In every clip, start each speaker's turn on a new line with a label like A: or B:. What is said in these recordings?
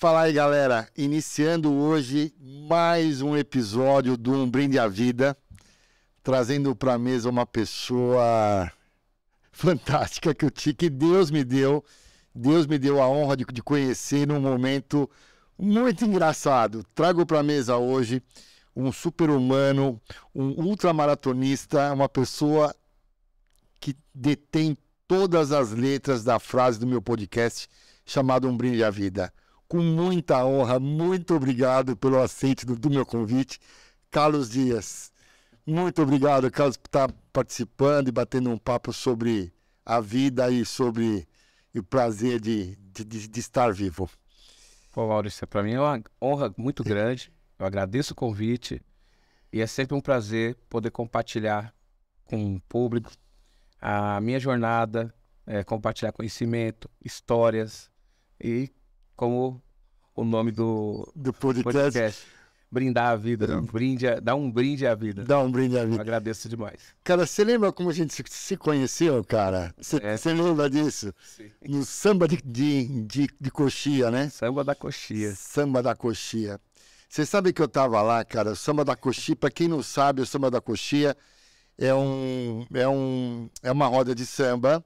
A: Fala aí, galera. Iniciando hoje mais um episódio do Um Brinde à Vida, trazendo para a mesa uma pessoa fantástica que Deus me deu. Deus me deu a honra de conhecer num momento muito engraçado. Trago para a mesa hoje um super-humano, um ultramaratonista, uma pessoa que detém todas as letras da frase do meu podcast chamado Um Brinde à Vida. Com muita honra, muito obrigado pelo aceite do meu convite, Carlos Dias. Muito obrigado, Carlos, por estar participando e batendo um papo sobre a vida e sobre o prazer de estar vivo.
B: Pô, Maurício, para mim é uma honra muito grande. Eu agradeço o convite e é sempre um prazer poder compartilhar com o público a minha jornada, compartilhar conhecimento, histórias e como o nome do podcast, brindar a vida, dar um brinde à vida.
A: Dá um brinde à vida.
B: Eu agradeço demais.
A: Cara, você lembra como a gente se conheceu, cara? Você lembra disso?
B: Sim.
A: No samba de coxia, né?
B: Samba da coxia.
A: Samba da coxia. Você sabe que eu tava lá, cara, o samba da coxia, pra quem não sabe, o samba da coxia é uma roda de samba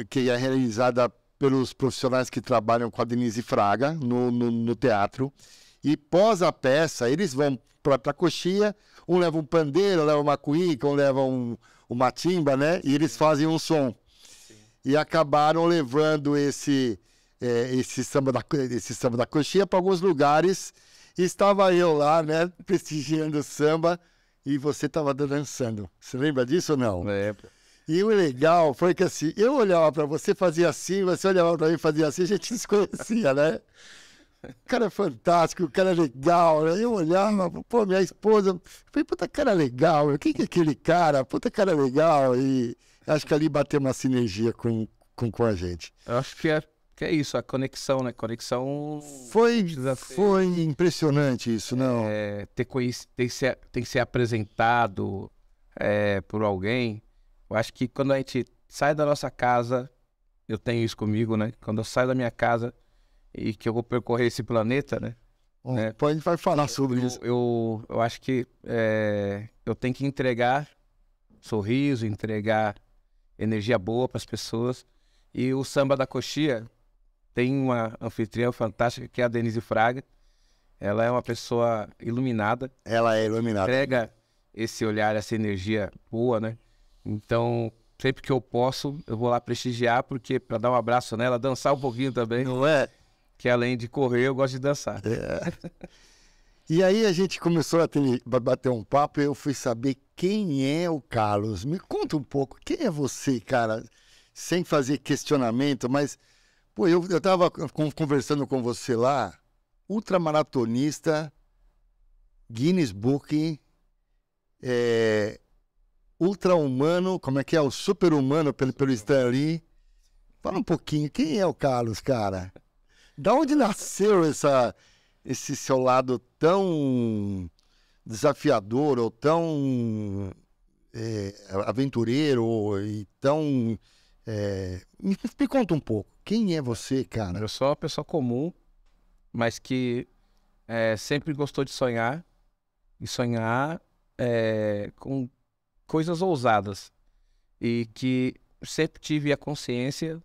A: que é realizada pelos profissionais que trabalham com a Denise Fraga no teatro. E pós a peça, eles vão para a coxia, um leva um pandeiro, leva uma cuíca, um leva uma timba, né? E eles fazem um som. Sim. E acabaram levando esse samba da coxia para alguns lugares. E estava eu lá, né, prestigiando o samba, e você estava dançando. Você lembra disso ou não?
B: Lembro.
A: E o legal foi que assim, eu olhava para você, fazia assim, você olhava para mim, fazia assim, a gente se conhecia, né? O cara é fantástico, o cara é legal, né? Eu olhava, pô, minha esposa, eu falei, puta, cara legal, quem que é aquele cara? Puta, cara legal, e acho que ali bateu uma sinergia com a gente.
B: Eu acho que é isso, a conexão, né? Conexão...
A: Foi impressionante isso, não?
B: Tem que ser apresentado por alguém. Eu acho que quando a gente sai da nossa casa, eu tenho isso comigo, né? Quando eu saio da minha casa e que eu vou percorrer esse planeta, né?
A: A gente vai falar sobre isso.
B: Eu acho que eu tenho que entregar sorriso, entregar energia boa para as pessoas. E o Samba da Coxia tem uma anfitriã fantástica que é a Denise Fraga. Ela é uma pessoa iluminada.
A: Ela é iluminada.
B: Entrega esse olhar, essa energia boa, né? Então, sempre que eu posso, eu vou lá prestigiar, porque para dar um abraço nela, dançar um pouquinho também.
A: Não é?
B: Que além de correr, eu gosto de dançar.
A: E aí a gente começou a bater um papo e eu fui saber quem é o Carlos. Me conta um pouco, quem é você, cara? Sem fazer questionamento, mas pô, eu tava conversando com você lá, ultramaratonista, Guinness Book, ultra-humano, como é que é? O super-humano pelo Stan Lee. Fala um pouquinho, quem é o Carlos, cara? Da onde nasceu esse seu lado tão desafiador ou tão aventureiro e tão... Me conta um pouco, quem é você, cara?
B: Eu sou uma pessoa comum, mas que sempre gostou de sonhar, e sonhar com coisas ousadas, e que sempre tive a consciência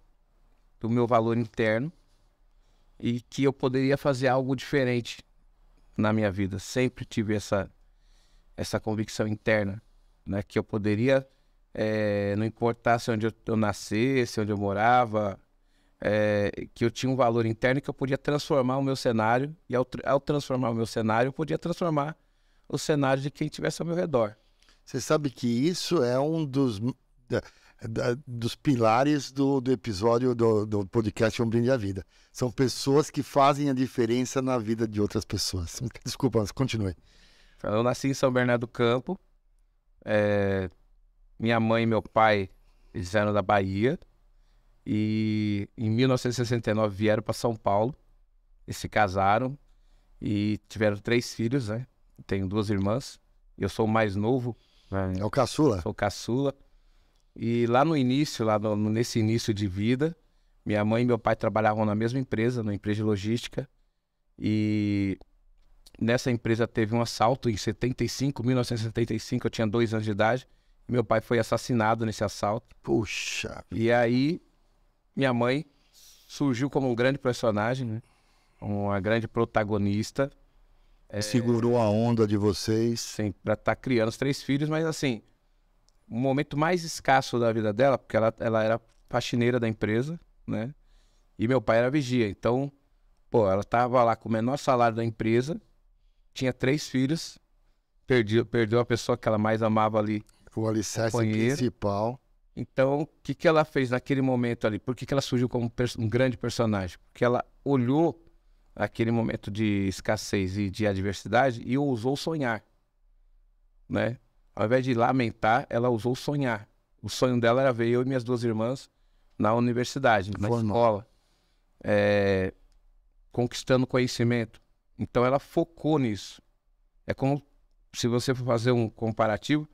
B: do meu valor interno e que eu poderia fazer algo diferente na minha vida. Sempre tive essa convicção interna, né? Que eu poderia, não importasse onde eu nascesse, onde eu morava, que eu tinha um valor interno, que eu podia transformar o meu cenário, e ao transformar o meu cenário, eu podia transformar o cenário de quem estivesse ao meu redor.
A: Você sabe que isso é um dos pilares do episódio do podcast Um Brinde à Vida. São pessoas que fazem a diferença na vida de outras pessoas. Desculpa, mas continue.
B: Eu nasci em São Bernardo do Campo. Minha mãe e meu pai, eles eram da Bahia. E em 1969 vieram para São Paulo. Eles se casaram e tiveram 3 filhos, né? Tenho 2 irmãs. Eu sou o mais novo. Né?
A: É o caçula?
B: Sou o caçula. E lá no início, nesse início de vida, Minha mãe e meu pai trabalhavam na mesma empresa, numa empresa de logística. E nessa empresa teve um assalto em 1975, eu tinha 2 anos de idade. Meu pai foi assassinado nesse assalto.
A: Puxa.
B: E aí, minha mãe surgiu como um grande personagem, né? Uma grande protagonista.
A: Segurou a onda de vocês.
B: Sim, para estar criando os 3 filhos, mas assim, o momento mais escasso da vida dela, porque ela era faxineira da empresa, né? E meu pai era vigia. Então, pô, ela tava lá com o menor salário da empresa, tinha 3 filhos, perdeu a pessoa que ela mais amava ali,
A: O alicerce
B: companheiro.
A: principal.
B: Então, o que que ela fez naquele momento ali? Por que que ela surgiu como um grande personagem? Porque ela olhou aquele momento de escassez e de adversidade e ousou sonhar, né? Ao invés de lamentar, ela ousou sonhar. O sonho dela era ver eu e minhas 2 irmãs na universidade, na escola, conquistando conhecimento. Então ela focou nisso. É como, se você for fazer um comparativo,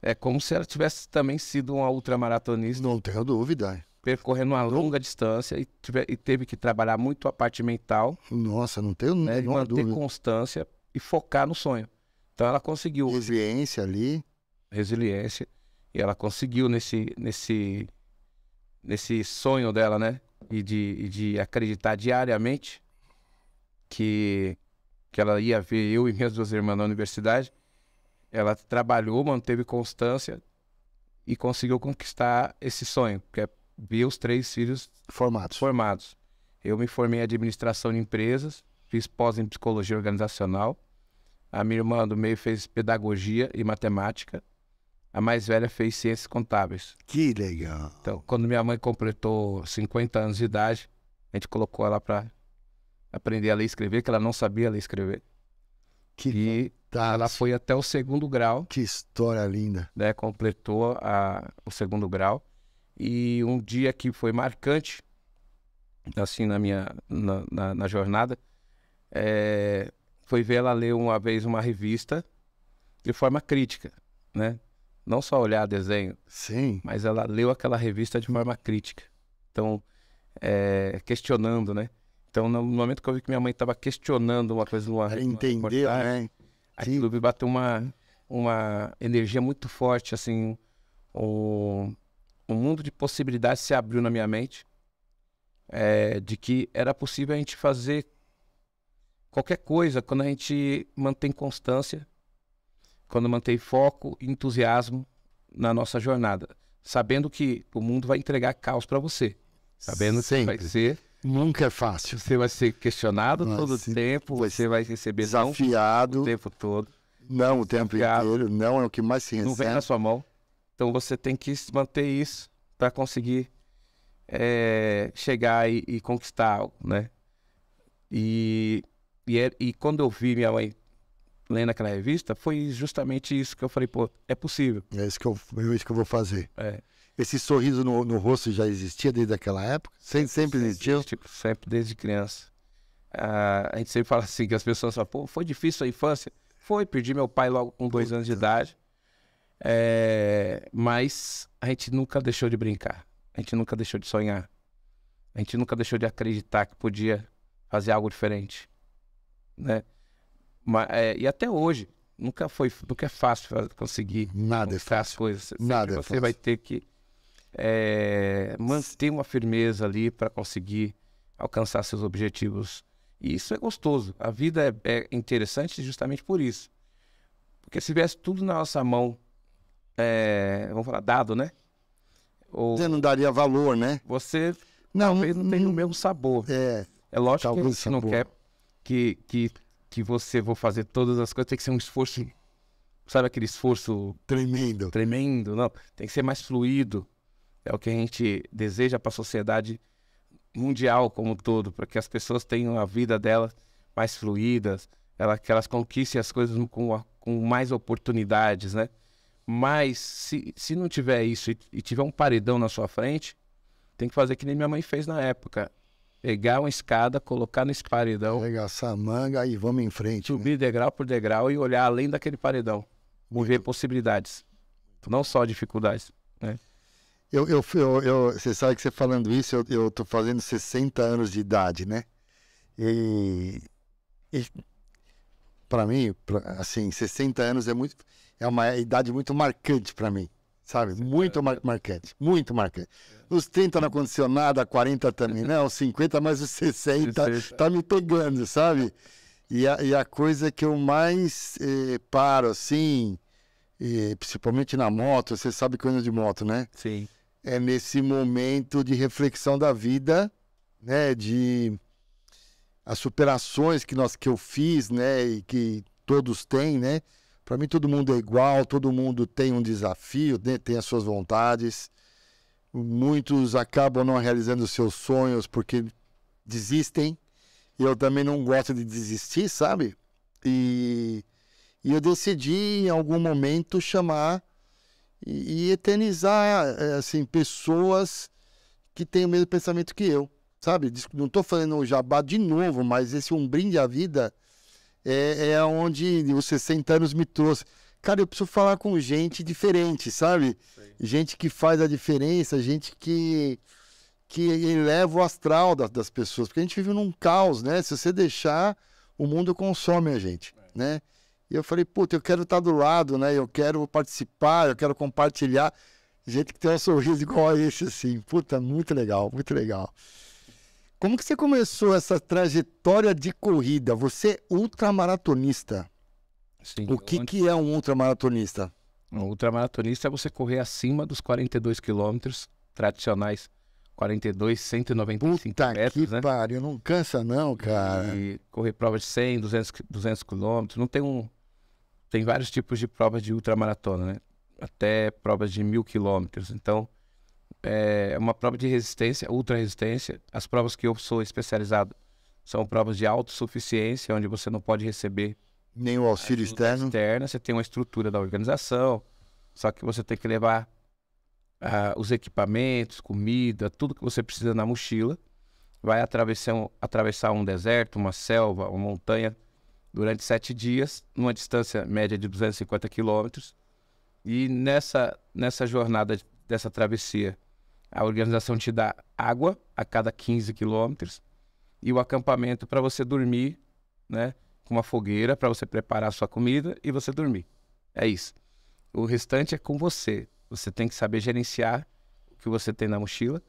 B: é como se ela tivesse também sido uma ultramaratonista,
A: Não tenho dúvida.
B: percorrendo uma longa distância e teve que trabalhar muito a parte mental,
A: Nossa, não tenho
B: né, de
A: nenhuma
B: manter
A: dúvida.
B: constância e focar no sonho. Então ela conseguiu
A: Resiliência ali.
B: resiliência e ela conseguiu nesse sonho dela, né? E de acreditar diariamente que ela ia ver eu e minhas 2 irmãs na universidade. Ela trabalhou, manteve constância e conseguiu conquistar esse sonho, que é ver os 3 filhos formados. Eu me formei em administração de empresas, fiz pós em psicologia organizacional. A minha irmã do meio fez pedagogia e matemática. A mais velha fez ciências contábeis.
A: Que legal.
B: Então, quando minha mãe completou 50 anos de idade, a gente colocou ela para aprender a ler e escrever, que ela não sabia ler e escrever. E ela foi até o 2º grau.
A: Que história linda.
B: Né, completou o 2º grau. E um dia que foi marcante, assim, na jornada, foi ver ela ler uma vez uma revista de forma crítica, né? Não só olhar desenho,
A: Sim.
B: mas ela leu aquela revista de forma crítica. Então, questionando, né? Então, no momento que eu vi que minha mãe estava questionando uma coisa numa
A: Ela entendeu, né?
B: aquilo me bateu uma energia muito forte, assim, um mundo de possibilidades se abriu na minha mente, de que era possível a gente fazer qualquer coisa quando a gente mantém constância, quando mantém foco e entusiasmo na nossa jornada, sabendo que o mundo vai entregar caos para você, sabendo que vai ser...
A: Nunca é fácil.
B: Você vai ser questionado todo o tempo, você vai receber
A: desafiado
B: o tempo todo.
A: Não o tempo inteiro, não é o que mais se recebe.
B: Não vem na sua mão. Então você tem que manter isso para conseguir chegar e conquistar algo, né? E quando eu vi minha mãe lendo aquela revista, foi justamente isso que eu falei, pô, é possível.
A: É isso que eu vou fazer. Esse sorriso no rosto já existia desde aquela época? Sempre existiu?
B: Sempre, desde criança. A gente sempre fala assim, que as pessoas falam, pô, foi difícil a infância? Foi, perdi meu pai logo com 2 anos de idade. Mas a gente nunca deixou de brincar. A gente nunca deixou de sonhar. A gente nunca deixou de acreditar que podia fazer algo diferente, né? E até hoje, nunca é fácil conseguir
A: Nada é fácil.
B: as coisas.
A: Nada
B: você vai ter que manter uma firmeza ali para conseguir alcançar seus objetivos. E isso é gostoso. A vida é interessante justamente por isso. Porque se viesse tudo na nossa mão, vamos falar, dado, né?
A: Você não daria valor, né?
B: Você talvez não tenha o mesmo sabor. É lógico que a gente não quer que você vou fazer todas as coisas, tem que ser um esforço, sabe aquele esforço tremendo, não, tem que ser mais fluido. É o que a gente deseja para a sociedade mundial como um todo, para que as pessoas tenham a vida delas mais fluidas, que elas conquistem as coisas com mais oportunidades, né? Mas se não tiver isso e tiver um paredão na sua frente, tem que fazer que nem minha mãe fez na época. Pegar uma escada, colocar nesse paredão.
A: Arregaçar a manga e vamos em frente.
B: Subir degrau por degrau e olhar além daquele paredão. E ver possibilidades. Não só dificuldades, né?
A: Você sabe que você falando isso, eu tô fazendo 60 anos de idade, né? E para mim, assim, 60 anos é uma idade muito marcante para mim, sabe? Muito marcante, muito marcante. Os 30 não aconteceu nada, 40 também não, os 50, mas os 60 tá me pegando, sabe? E a coisa que eu mais paro, assim, principalmente na moto, você sabe que eu ando de moto, né?
B: Sim.
A: É nesse momento de reflexão da vida, né? De as superações que eu fiz, né? E que todos têm, né? Para mim todo mundo é igual, todo mundo tem um desafio, né? Tem as suas vontades. Muitos acabam não realizando os seus sonhos porque desistem. Eu também não gosto de desistir, sabe? E eu decidi em algum momento chamar e eternizar, assim, pessoas que têm o mesmo pensamento que eu, sabe? Não estou falando o jabá de novo, mas esse Um Brinde à Vida é onde os 60 anos me trouxe. Cara, eu preciso falar com gente diferente, sabe?
B: Sim.
A: Gente que faz a diferença, gente que eleva o astral das pessoas, porque a gente vive num caos, né? Se você deixar, o mundo consome a gente, né? E eu falei, puta, eu quero estar do lado, né? Eu quero participar, eu quero compartilhar. Gente que tem um sorriso igual a esse, assim. Puta, muito legal, muito legal. Como que você começou essa trajetória de corrida? Você é ultramaratonista.
B: Sim.
A: O que é um ultramaratonista?
B: Um ultramaratonista é você correr acima dos 42 quilômetros tradicionais. 42, 195
A: Puta
B: metros,
A: que
B: né?
A: pariu, não cansa não, cara.
B: E correr prova de 100, 200 quilômetros. Não tem Tem vários tipos de provas de ultramaratona, né? Até provas de 1.000 quilômetros. Então, é uma prova de resistência, ultra resistência. As provas que eu sou especializado são provas de autossuficiência, onde você não pode receber
A: Nem o auxílio
B: ajuda externa. Você tem uma estrutura da organização, só que você tem que levar os equipamentos, comida, tudo que você precisa na mochila. Vai atravessar um deserto, uma selva, uma montanha durante 7 dias, numa distância média de 250 quilômetros. E nessa jornada dessa travessia, a organização te dá água a cada 15 quilômetros e o acampamento para você dormir, né? Com uma fogueira para você preparar a sua comida e você dormir. É isso. O restante é com você. Você tem que saber gerenciar o que você tem na mochila,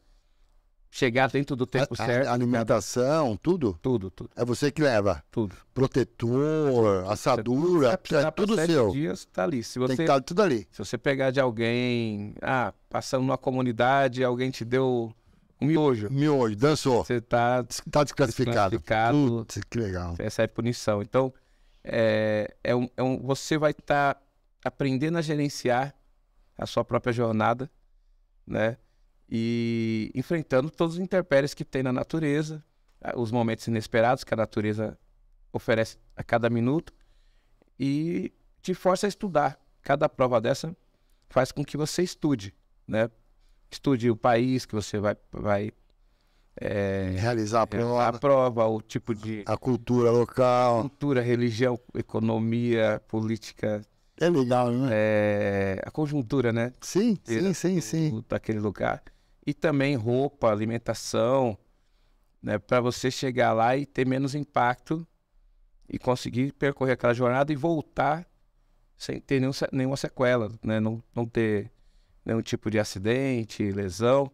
B: chegar dentro do tempo certo.
A: Alimentação, tudo?
B: Tudo.
A: É você que leva?
B: Tudo.
A: Protetor, assadura, é tudo
B: 7
A: seu.
B: dias tá ali.
A: Tem que estar tudo ali.
B: Se você pegar de alguém, passando numa comunidade, alguém te deu um miojo.
A: Miojo, dançou.
B: Você tá
A: desclassificado. Putz, que legal.
B: Você recebe punição. Então, você vai estar aprendendo a gerenciar a sua própria jornada, né? E enfrentando todos os intempéries que tem na natureza, os momentos inesperados que a natureza oferece a cada minuto e te força a estudar. Cada prova dessa faz com que você estude, né? Estude o país que você vai
A: realizar
B: a prova, o tipo de...
A: A cultura local.
B: Cultura, religião, economia, política...
A: É legal, né?
B: A conjuntura, né?
A: Sim.
B: Daquele lugar. E também roupa, alimentação, né? Para você chegar lá e ter menos impacto e conseguir percorrer aquela jornada e voltar sem ter nenhuma sequela, né? Não ter nenhum tipo de acidente, lesão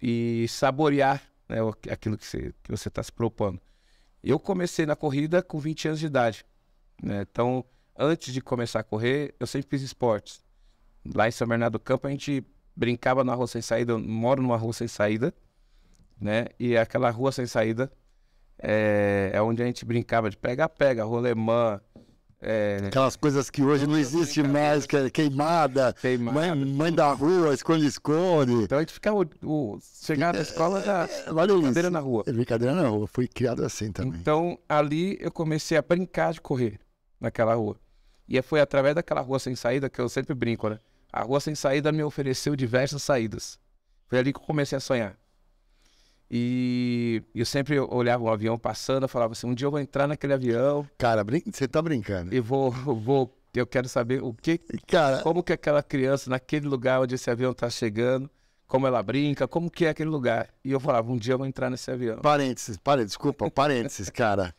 B: e saborear, né, aquilo que você está se propondo. Eu comecei na corrida com 20 anos de idade, né? Então, antes de começar a correr, eu sempre fiz esportes. Lá em São Bernardo do Campo, a gente brincava na rua sem saída. Eu moro numa rua sem saída, né? E aquela rua sem saída é onde a gente brincava de pega-pega, rolemã.
A: Aquelas coisas que hoje não existe mais, que é queimada. Mãe da rua, esconde-esconde.
B: Então a gente ficava... Chegar na escola era brincadeira na rua.
A: Brincadeira na rua, fui criado assim também.
B: Então ali eu comecei a brincar de correr naquela rua. E foi através daquela rua sem saída que eu sempre brinco, né? A rua sem saída me ofereceu diversas saídas. Foi ali que eu comecei a sonhar. E eu sempre olhava um avião passando, eu falava assim, um dia eu vou entrar naquele avião.
A: Cara, você tá brincando.
B: E eu quero saber como que aquela criança, naquele lugar onde esse avião tá chegando, como ela brinca, como que é aquele lugar. E eu falava, um dia eu vou entrar nesse avião.
A: Parênteses, cara.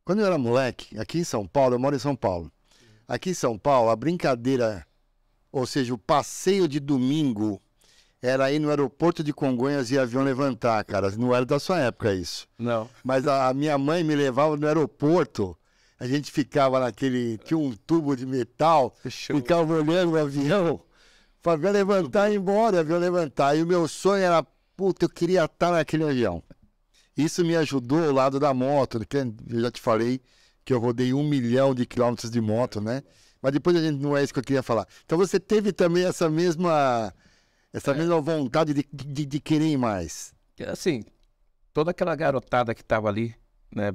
A: Quando eu era moleque, aqui em São Paulo, eu moro em São Paulo. Aqui em São Paulo, a brincadeira, ou seja, o passeio de domingo era ir no aeroporto de Congonhas e avião levantar, cara. Não era da sua época isso.
B: Não.
A: Mas a minha mãe me levava no aeroporto, a gente ficava tinha um tubo de metal, ficava olhando o avião, o avião levantar e ir embora, o avião levantar. E o meu sonho era, puta, eu queria estar naquele avião. Isso me ajudou ao lado da moto, que eu já te falei que eu rodei 1 milhão de quilômetros de moto, né? Mas depois não é isso que eu queria falar. Então você teve também essa mesma vontade de querer ir mais.
B: Assim, toda aquela garotada que tava ali, né,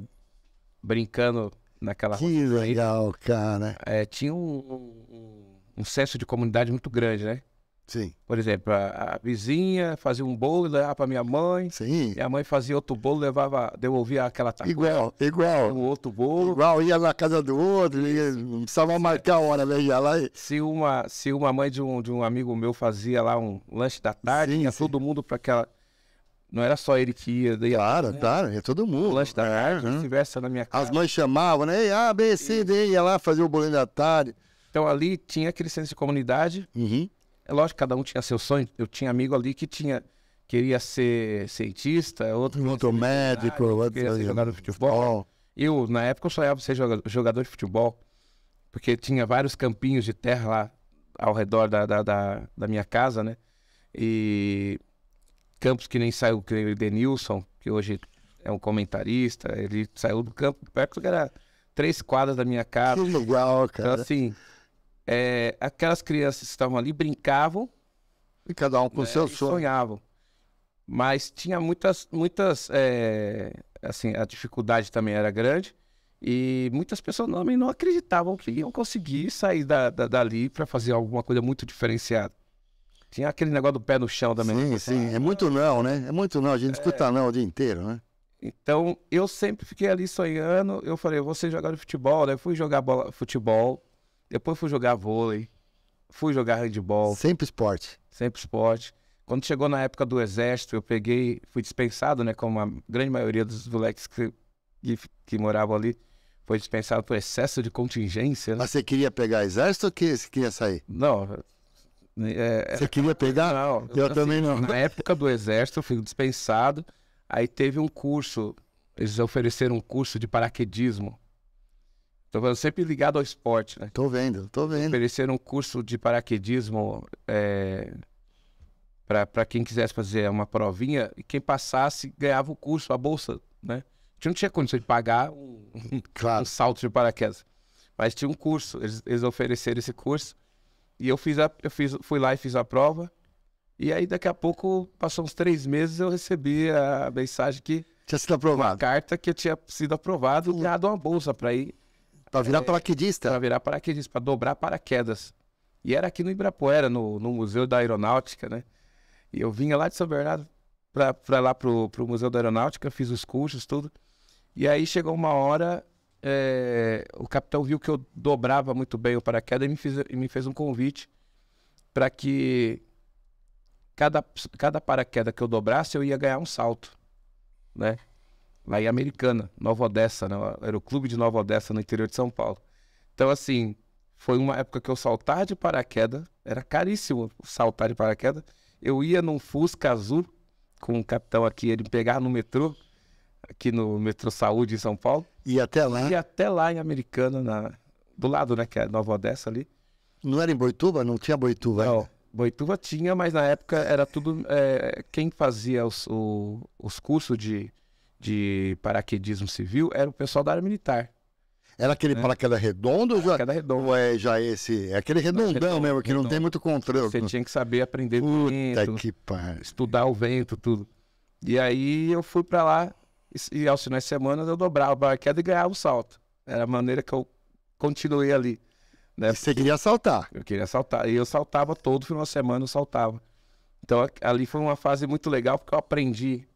B: brincando naquela
A: Que legal, cara.
B: tinha um senso de comunidade muito grande, né?
A: Sim.
B: Por exemplo, a vizinha fazia um bolo e levava para minha mãe.
A: Sim.
B: Minha mãe fazia outro bolo, devolvia aquela
A: Igual.
B: um outro bolo.
A: Igual, ia na casa do outro, não precisava marcar a hora, né? Ia lá e...
B: Se uma mãe de um amigo meu fazia lá um lanche da tarde,
A: Sim,
B: ia
A: sim.
B: todo mundo para aquela... Não era só ele que ia.
A: Claro, ia todo mundo.
B: O lanche da tarde, se tivesse na minha casa.
A: As mães chamavam, né? A, B, C, D, ia lá fazer o bolinho da tarde.
B: Então ali tinha aquele senso de comunidade.
A: Uhum.
B: É lógico, cada um tinha seu sonho. Eu tinha amigo ali que queria ser cientista, outro
A: médico, outro
B: queria ser jogador de futebol. Eu, na época, eu sonhava ser jogador de futebol, porque tinha vários campinhos de terra lá ao redor da minha casa, né? E campos que nem saiu, que nem o Denilson, que hoje é um comentarista, ele saiu do campo perto que era 3 quadras da minha casa.
A: Que legal, cara.
B: Então, assim... aquelas crianças que estavam ali brincavam
A: E cada um com o seu sonho.
B: sonhavam, mas tinha muitas assim, a dificuldade também era grande e muitas pessoas não acreditavam que iam conseguir sair dali para fazer alguma coisa muito diferenciada. Tinha aquele negócio do pé no chão também.
A: Sim, é muito não, né? É muito não, a gente escuta não o dia inteiro, né?
B: Então eu sempre fiquei ali sonhando. Eu falei, eu vou ser jogador de futebol, né? Fui jogar futebol. Depois fui jogar vôlei, fui jogar handebol.
A: Sempre esporte.
B: Sempre esporte. Quando chegou na época do exército, fui dispensado, né? Como a grande maioria dos moleques que moravam ali, foi dispensado por excesso de contingência, né?
A: Mas você queria pegar exército ou você queria sair?
B: Não.
A: Você queria pegar?
B: Não.
A: Eu também não.
B: Na época do exército, eu fui dispensado. Aí teve um curso, eles ofereceram um curso de paraquedismo. Então, sempre ligado ao esporte, né?
A: Tô vendo.
B: Ofereceram um curso de paraquedismo para quem quisesse fazer uma provinha, e quem passasse ganhava o curso, a bolsa, né? A gente não tinha condição de pagar
A: Claro.
B: um salto de paraquedas, mas tinha um curso, eles ofereceram esse curso, e fui lá e fiz a prova, e aí daqui a pouco, passou uns 3 meses, eu recebi a mensagem que...
A: Tinha sido aprovado.
B: Uma carta que eu tinha sido aprovado e ganhado uma bolsa para ir.
A: Pra virar paraquedista.
B: Para virar paraquedista, para dobrar paraquedas. E era aqui no Ibirapuera, no Museu da Aeronáutica, né? E eu vinha lá de São Bernardo para lá pro Museu da Aeronáutica, fiz os cursos, tudo. E aí chegou uma hora, o capitão viu que eu dobrava muito bem o paraquedas e me fez um convite para que cada paraquedas que eu dobrasse, eu ia ganhar um salto, né? Lá em Americana, Nova Odessa, né? Era o clube de Nova Odessa, no interior de São Paulo. Então, assim, foi uma época que eu saltava de paraquedas, era caríssimo saltar de paraquedas. Eu ia num Fusca azul, com um capitão aqui, ele me pegava no metrô, aqui no Metrô Saúde, em São Paulo.
A: E até lá?
B: E até lá em Americana, do lado, né, que é Nova Odessa ali.
A: Não era em Boituva? Não tinha Boituva
B: Não,
A: ainda?
B: Boituva tinha, mas na época era tudo... quem fazia os cursos de paraquedismo civil era o pessoal da área militar.
A: Era aquele paraquedas redondo?
B: Paraquedas redondo.
A: Ou é já esse? É aquele redondão mesmo, que não tem muito controle.
B: Você tinha que saber aprender
A: Puta
B: vento,
A: que pariu.
B: estudar o vento, tudo. E aí eu fui pra lá e aos finais de semana eu dobrava o paraquedas e ganhava o salto. Era a maneira que eu continuei ali. Né?
A: E você queria saltar?
B: Eu queria saltar. E eu saltava todo final de semana, eu saltava. Então ali foi uma fase muito legal, porque eu aprendi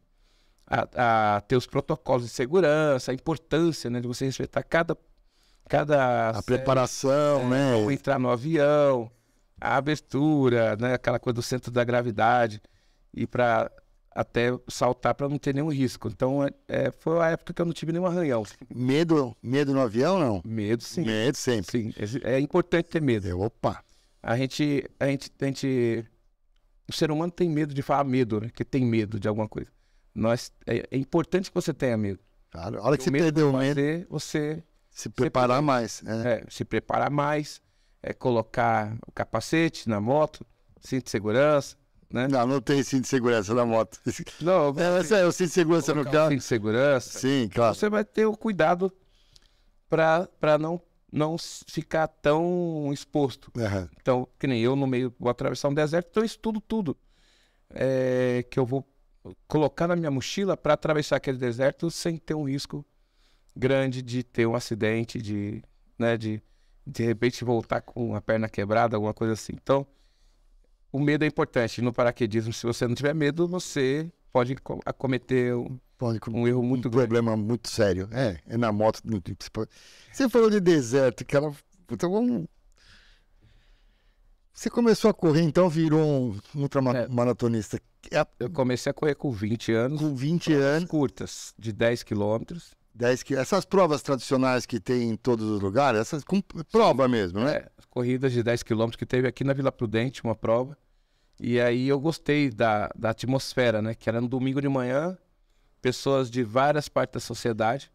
B: a ter os protocolos de segurança, a importância, né, de você respeitar cada
A: A preparação, né?
B: Como entrar no avião, a abertura, né? Aquela coisa do centro da gravidade e para até saltar para não ter nenhum risco. Então, foi a época que eu não tive nenhum arranhão.
A: Medo no avião, não?
B: Medo, sim.
A: Medo sempre.
B: Sim, é importante ter medo.
A: Opa.
B: A gente, o ser humano tem medo de falar medo, né? Que tem medo de alguma coisa. É importante que você tenha medo.
A: Cara, a hora que você perdeu o medo,
B: você
A: se preparar mais.
B: se preparar mais, colocar o capacete na moto, cinto de segurança, né?
A: Não tem cinto de segurança na moto.
B: Não,
A: o cinto de segurança no carro.
B: Cinto de segurança.
A: Sim, claro.
B: Você vai ter o cuidado para não ficar tão exposto.
A: Uhum.
B: Então, que nem eu no meio, vou atravessar um deserto, então eu estudo tudo que eu vou colocar na minha mochila para atravessar aquele deserto sem ter um risco grande de ter um acidente, de repente voltar com a perna quebrada, alguma coisa assim. Então, o medo é importante. No paraquedismo, se você não tiver medo, você pode acometer um erro muito grande.
A: Problema muito sério. É na moto. Você falou de deserto, cara. Então vamos... Você começou a correr, então virou um ultramaratonista.
B: Eu comecei a correr com 20 anos.
A: Com 20 anos.
B: Curtas, de 10 quilômetros.
A: Essas provas tradicionais que tem em todos os lugares, essas prova mesmo, né?
B: Corridas de 10 quilômetros que teve aqui na Vila Prudente, uma prova. E aí eu gostei da atmosfera, né? Que era no domingo de manhã, pessoas de várias partes da sociedade.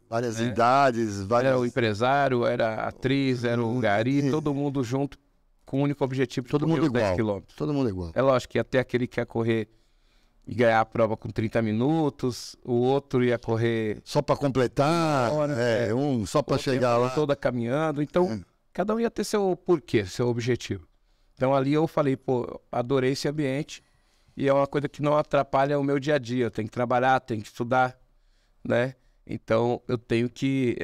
A: Várias idades, várias...
B: Era o empresário, era a atriz, era o gari, todo mundo junto com o único objetivo de correr os 10 quilômetros.
A: Todo mundo igual.
B: É lógico que até aquele que ia correr e ganhar a prova com 30 minutos, o outro ia correr...
A: Só para completar, um só para chegar lá.
B: Toda caminhando, então cada um ia ter seu porquê, seu objetivo. Então ali eu falei, pô, adorei esse ambiente e é uma coisa que não atrapalha o meu dia a dia. Eu tenho que trabalhar, tenho que estudar, né? Então eu tenho que...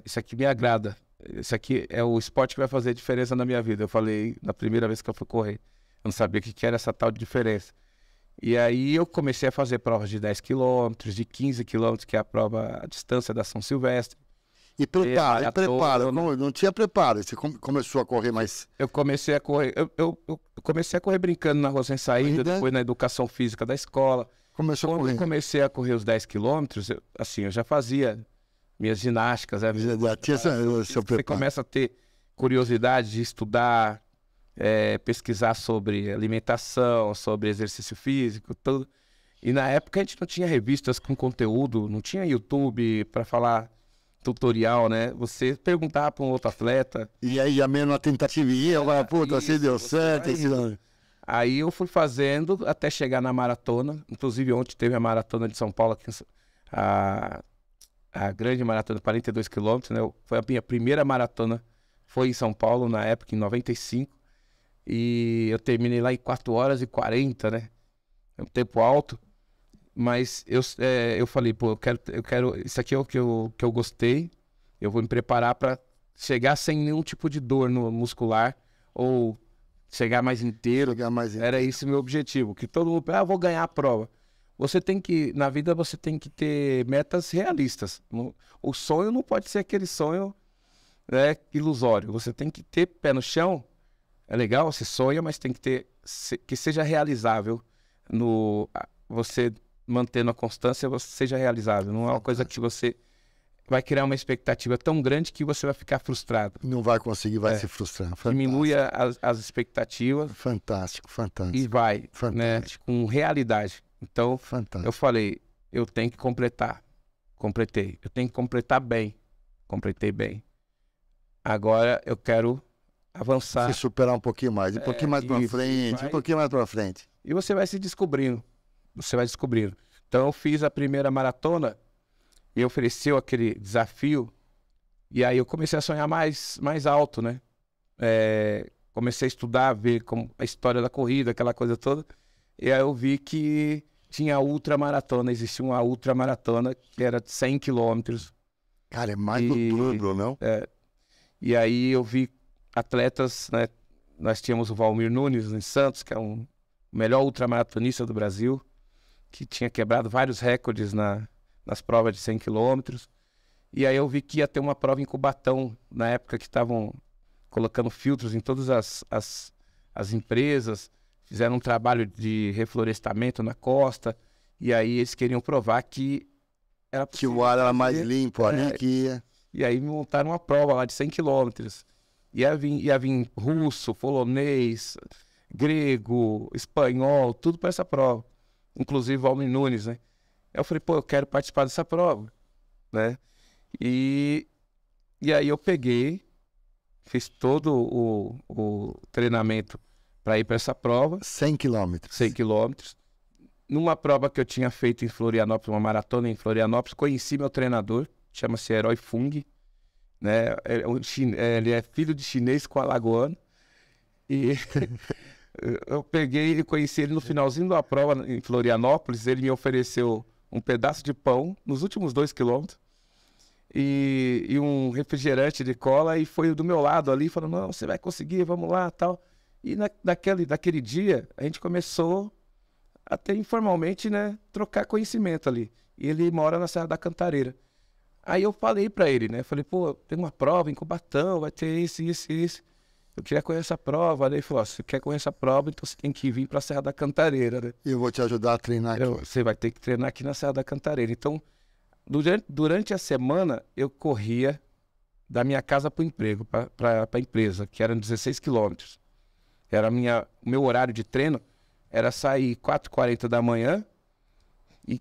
B: isso aqui me agrada. Isso aqui é o esporte que vai fazer diferença na minha vida. Eu falei na primeira vez que eu fui correr. Eu não sabia o que era essa tal de diferença. E aí eu comecei a fazer provas de 10 quilômetros, de 15 quilômetros, que é a prova à distância da São Silvestre.
A: E preparo. Não tinha preparo. Você começou a correr mais...
B: Eu comecei a correr... Eu comecei a correr brincando na rua sem saída, depois na educação física da escola. Quando eu comecei a correr os 10 quilômetros, eu já fazia minhas ginásticas. Você começa a ter curiosidade de estudar, pesquisar sobre alimentação, sobre exercício físico, tudo. E na época a gente não tinha revistas com conteúdo, não tinha YouTube para falar tutorial, né? Você perguntava para um outro atleta.
A: E aí já mesmo a tentativa ia, puta, assim deu certo.
B: Aí eu fui fazendo até chegar na maratona. Inclusive ontem teve a maratona de São Paulo, aqui, a grande maratona, 42 quilômetros, né? Foi a minha primeira maratona, foi em São Paulo na época, em 95. E eu terminei lá em 4 horas e 40, né? É um tempo alto. Mas eu falei, pô, eu quero, isso aqui é o que eu gostei. Eu vou me preparar para chegar sem nenhum tipo de dor no muscular ou chegar mais inteiro. Era esse o meu objetivo. Que todo mundo, vou ganhar a prova. Na vida você tem que ter metas realistas. O sonho não pode ser aquele sonho, né, ilusório. Você tem que ter pé no chão. É legal, você sonha, mas tem que ter que seja realizável. Você mantendo a constância, você seja realizável. Não é uma coisa que você vai criar uma expectativa tão grande que você vai ficar frustrado.
A: Não vai conseguir, vai se frustrar. Fantástico.
B: Diminui as expectativas.
A: Fantástico.
B: E vai, né, com realidade. Então, eu falei, eu tenho que completar. Completei. Eu tenho que completar bem. Completei bem. Agora eu quero avançar.
A: Se superar um pouquinho mais. Um pouquinho mais para frente. Um pouquinho mais para frente.
B: E você vai se descobrindo. Você vai descobrindo. Então eu fiz a primeira maratona e ofereceu aquele desafio. E aí eu comecei a sonhar mais alto, né? Comecei a estudar, ver como a história da corrida, aquela coisa toda. E aí eu vi que tinha ultramaratona, existia uma ultramaratona que era de 100 quilômetros.
A: Cara, é mais do dobro, não?
B: E aí eu vi atletas, né? Nós tínhamos o Valmir Nunes em Santos, que é o melhor ultramaratonista do Brasil, que tinha quebrado vários recordes nas provas de 100 quilômetros. E aí eu vi que ia ter uma prova em Cubatão, na época que estavam colocando filtros em todas as as empresas, fizeram um trabalho de reflorestamento na costa, e aí eles queriam provar que era
A: Que o ar era mais
B: fazer.
A: limpo ali que...
B: E aí montaram uma prova lá de 100 quilômetros. Ia vir russo, polonês, grego, espanhol, tudo para essa prova. Inclusive o Almin Nunes, né? Aí eu falei, pô, eu quero participar dessa prova, né? E aí eu peguei, fiz todo o treinamento para ir para essa prova.
A: 100 quilômetros.
B: 100 quilômetros. Numa prova que eu tinha feito em Florianópolis, uma maratona em Florianópolis, conheci meu treinador, chama-se Herói Fung, né? Ele é filho de chinês com alagoano. E eu peguei e conheci ele no finalzinho da prova em Florianópolis. Ele me ofereceu um pedaço de pão nos últimos 2 quilômetros e um refrigerante de cola, e foi do meu lado ali, falando, não, você vai conseguir, vamos lá, tal. E naquele dia, a gente começou até informalmente, né, trocar conhecimento ali. E ele mora na Serra da Cantareira. Aí eu falei pra ele, né, falei, pô, tem uma prova em Cubatão, vai ter isso. Eu queria correr essa prova. Aí ele falou, se você quer correr essa prova, então você tem que vir pra Serra da Cantareira, né?
A: Eu vou te ajudar a treinar aqui.
B: Você vai ter que treinar aqui na Serra da Cantareira. Então, durante a semana, eu corria da minha casa pro emprego, pra empresa, que eram 16 quilômetros. Era o meu horário de treino, era sair 4h40 da manhã e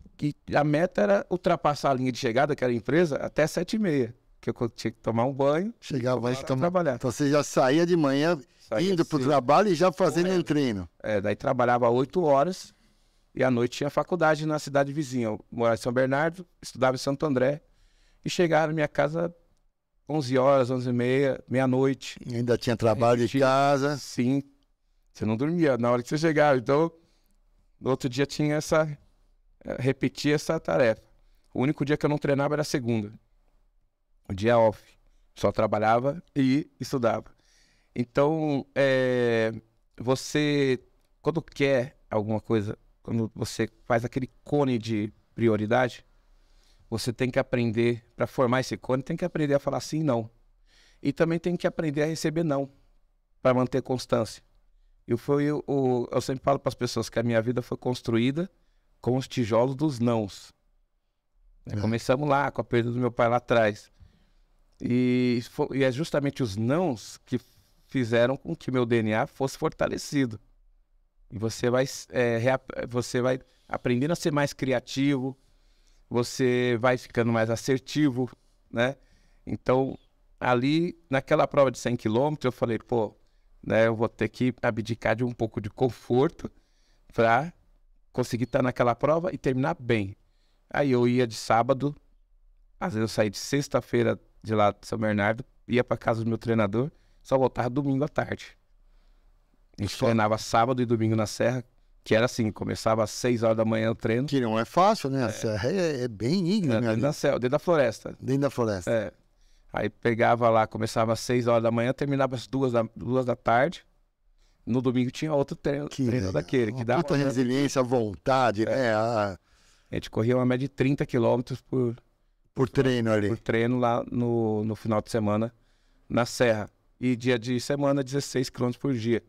B: a meta era ultrapassar a linha de chegada, que era a empresa, até 7h30, que eu tinha que tomar um banho.
A: Chegava e
B: trabalhar.
A: Então você já saía de manhã, indo para o trabalho e já fazendo um treino.
B: Daí trabalhava 8 horas e à noite tinha faculdade na cidade vizinha. Eu morava em São Bernardo, estudava em Santo André e chegava na minha casa 11 horas, 11h30, meia-noite.
A: Ainda tinha trabalho de casa.
B: Sim. Você não dormia na hora que você chegava. Então, no outro dia tinha repetir essa tarefa. O único dia que eu não treinava era segunda. O dia off. Só trabalhava e estudava. Então, você, quando quer alguma coisa, quando você faz aquele cone de prioridade, você tem que aprender, para formar esse cone, tem que aprender a falar sim e não. E também tem que aprender a receber não, para manter constância. Eu sempre falo para as pessoas que a minha vida foi construída com os tijolos dos nãos. Começamos lá, com a perda do meu pai lá atrás. E é justamente os nãos que fizeram com que meu DNA fosse fortalecido. E você vai aprendendo a ser mais criativo, você vai ficando mais assertivo, né? Então, ali, naquela prova de 100 quilômetros, eu falei, pô, né, eu vou ter que abdicar de um pouco de conforto para conseguir estar naquela prova e terminar bem. Aí eu ia de sábado, às vezes eu saía de sexta-feira de lá de São Bernardo, ia para casa do meu treinador, só voltava domingo à tarde. A gente treinava sábado e domingo na Serra, que era assim, começava às 6 horas da manhã o treino.
A: Que não é fácil, né? A Serra é bem íngreme ali.
B: Dentro da floresta.
A: Dentro da floresta.
B: Aí pegava lá, começava às 6 horas da manhã, terminava às 2 da tarde. No domingo tinha outro treino daquele. Que dava
A: puta resiliência, vontade, né?
B: A gente corria uma média de 30 quilômetros
A: por treino ali.
B: Por treino lá no final de semana, na Serra. E dia de semana, 16 quilômetros por dia.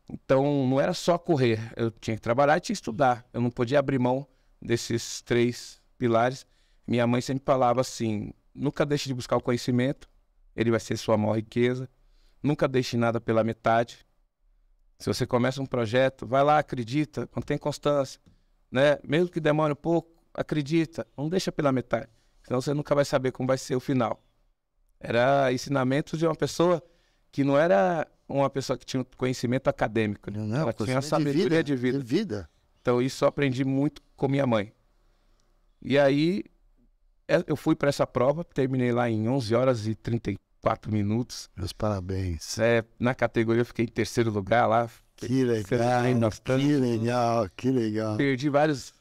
B: Então, não era só correr. Eu tinha que trabalhar e tinha que estudar. Eu não podia abrir mão desses 3 pilares. Minha mãe sempre falava assim, nunca deixe de buscar o conhecimento, ele vai ser sua maior riqueza. Nunca deixe nada pela metade. Se você começa um projeto, vai lá, acredita, mantém constância, né? Mesmo que demore um pouco, acredita, não deixa pela metade. Senão você nunca vai saber como vai ser o final. Era ensinamento de uma pessoa que não era uma pessoa que tinha conhecimento acadêmico. Né?
A: Não,
B: ela tinha sabedoria de vida. Então isso eu aprendi muito com minha mãe. E aí eu fui para essa prova, terminei lá em 11 horas e 34 minutos.
A: Meus parabéns.
B: Na categoria eu fiquei em 3º lugar lá.
A: Que legal, que legal.
B: Perdi vários...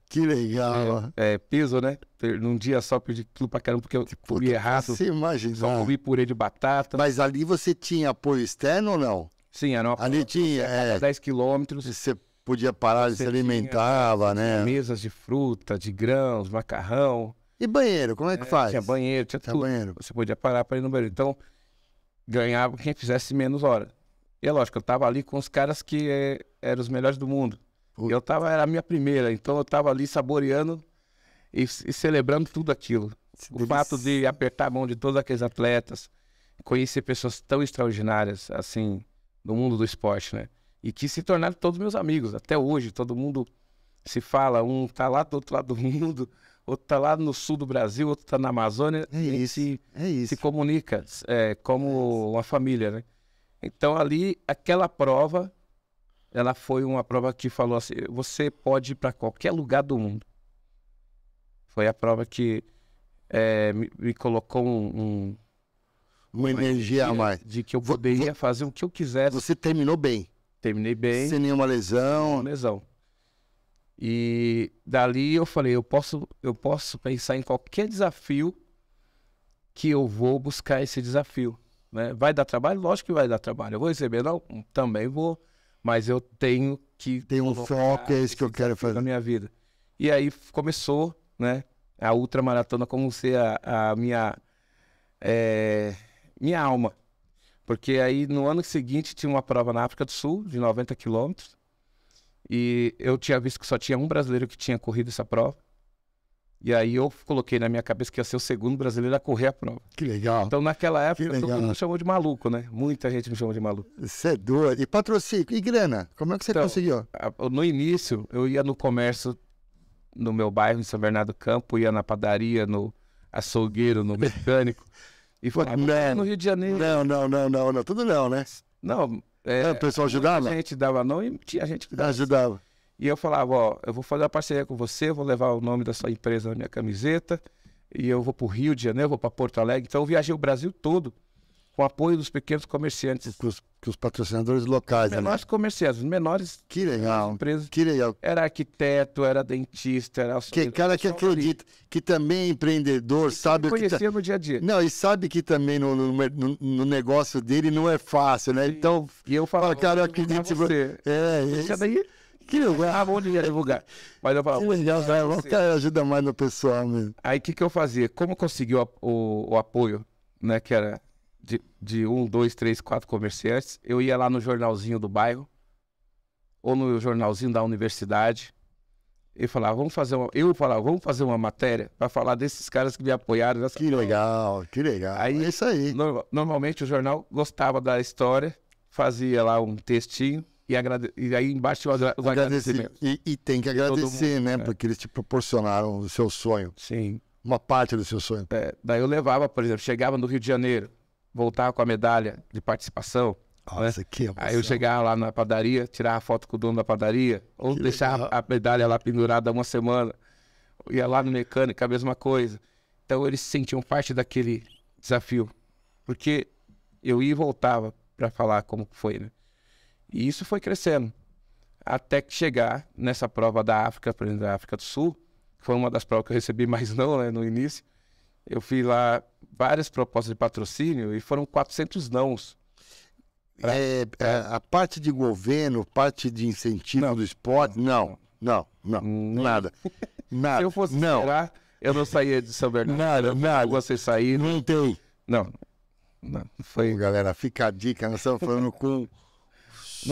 A: que legal.
B: Peso, né? Num dia só perdi tudo pra caramba, porque eu comi errado.
A: Você imagina.
B: Só comi purê de batata.
A: Mas ali você tinha apoio externo ou não?
B: Sim, era uma
A: ali tinha,
B: 10 quilômetros.
A: Você podia parar, se alimentava, né?
B: Mesas de fruta, de grãos, macarrão.
A: E banheiro, como é que faz?
B: Tinha tudo.
A: Banheiro.
B: Você podia parar para ir no banheiro. Então, ganhava quem fizesse menos hora. E é lógico, eu tava ali com os caras que eram os melhores do mundo.
A: Putz.
B: Era a minha primeira, então eu tava ali saboreando e celebrando tudo aquilo. O fato de apertar a mão de todos aqueles atletas, conhecer pessoas tão extraordinárias, assim, no mundo do esporte, né? E que se tornaram todos meus amigos. Até hoje, todo mundo se fala, um tá lá do outro lado do mundo, outro tá lá no sul do Brasil, outro tá na Amazônia.
A: É isso,
B: se comunica como uma família, né? Então ali, aquela prova, ela foi uma prova que falou assim, você pode ir para qualquer lugar do mundo. Foi a prova que me colocou
A: uma energia a mais.
B: De que eu poderia fazer o que eu quisesse.
A: Você terminou bem.
B: Terminei bem.
A: Sem nenhuma lesão.
B: Nenhuma lesão. E dali eu falei, eu posso pensar em qualquer desafio que eu vou buscar esse desafio, né? Vai dar trabalho? Lógico que vai dar trabalho. Eu vou receber? Não, também vou. Mas eu tenho que...
A: Tem um foco, é isso que eu quero fazer.
B: Na minha vida. E aí começou, né? A ultramaratona como ser a minha alma. Porque aí no ano seguinte tinha uma prova na África do Sul, de 90 quilômetros. E eu tinha visto que só tinha um brasileiro que tinha corrido essa prova. E aí eu coloquei na minha cabeça que ia ser o segundo brasileiro a correr a prova.
A: Que legal.
B: Então naquela época todo mundo me chamou de maluco, né? Muita gente me chamou de maluco.
A: Você é doido. E patrocínio? E grana? Como é que você conseguiu?
B: No início, eu ia no comércio no meu bairro, em São Bernardo do Campo, ia na padaria, no açougueiro, no mecânico. E falava, no Rio de Janeiro.
A: Não, tudo não, né?
B: Não,
A: o pessoal ajudava?
B: A gente dava não e tinha gente que dava.
A: Ajudava.
B: E eu falava, ó, eu vou fazer uma parceria com você, eu vou levar o nome da sua empresa na minha camiseta, e eu vou pro Rio de Janeiro, vou para Porto Alegre. Então eu viajei o Brasil todo com o apoio dos pequenos comerciantes.
A: Que os patrocinadores locais.
B: Menores comerciantes, os menores.
A: Que legal.
B: Empresas.
A: Que legal.
B: Era arquiteto, era dentista, era auxiliar.
A: Que cara que acredita, que também é empreendedor, sabe o que
B: conhecia no dia a dia.
A: Não, e sabe que também no negócio dele não é fácil, né? Então,
B: e eu falava,
A: cara, eu acredito em você.
B: Isso daí, que legal, bom dia divulgar. Mas eu falava,
A: que legal, o cara ajuda mais no pessoal mesmo.
B: Aí o que eu fazia? Como eu consegui o apoio, né, que era de 1, 2, 3, 4 comerciantes, eu ia lá no jornalzinho do bairro, ou no jornalzinho da universidade, e falava, vamos fazer uma matéria para falar desses caras que me apoiaram.
A: Que legal, que legal.
B: Aí,
A: é isso aí.
B: Normalmente o jornal gostava da história, fazia lá um textinho, e aí embaixo tinha os agradecimentos.
A: E tem que agradecer, né? Porque eles te proporcionaram o seu sonho.
B: Sim.
A: Uma parte do seu sonho.
B: Daí eu levava, por exemplo, chegava no Rio de Janeiro, voltava com a medalha de participação.
A: Nossa, que emoção.
B: Aí eu chegava lá na padaria, tirava foto com o dono da padaria, ou deixava a medalha lá pendurada uma semana. Ia lá no mecânico, a mesma coisa. Então eles se sentiam parte daquele desafio. Porque eu ia e voltava para falar como foi, né? E isso foi crescendo. Até que chegar nessa prova da África, por exemplo, da África do Sul, que foi uma das provas que eu recebi mais não, né, no início. Eu fiz lá várias propostas de patrocínio e foram 400 nãos.
A: A parte de governo, parte de incentivo do esporte, não, nada. Nada.
B: Se eu fosse esperar, eu não saía de São Bernardo.
A: Nada.
B: Você sair.
A: Não tem.
B: Não. Foi.
A: Galera, fica a dica, nós estamos falando com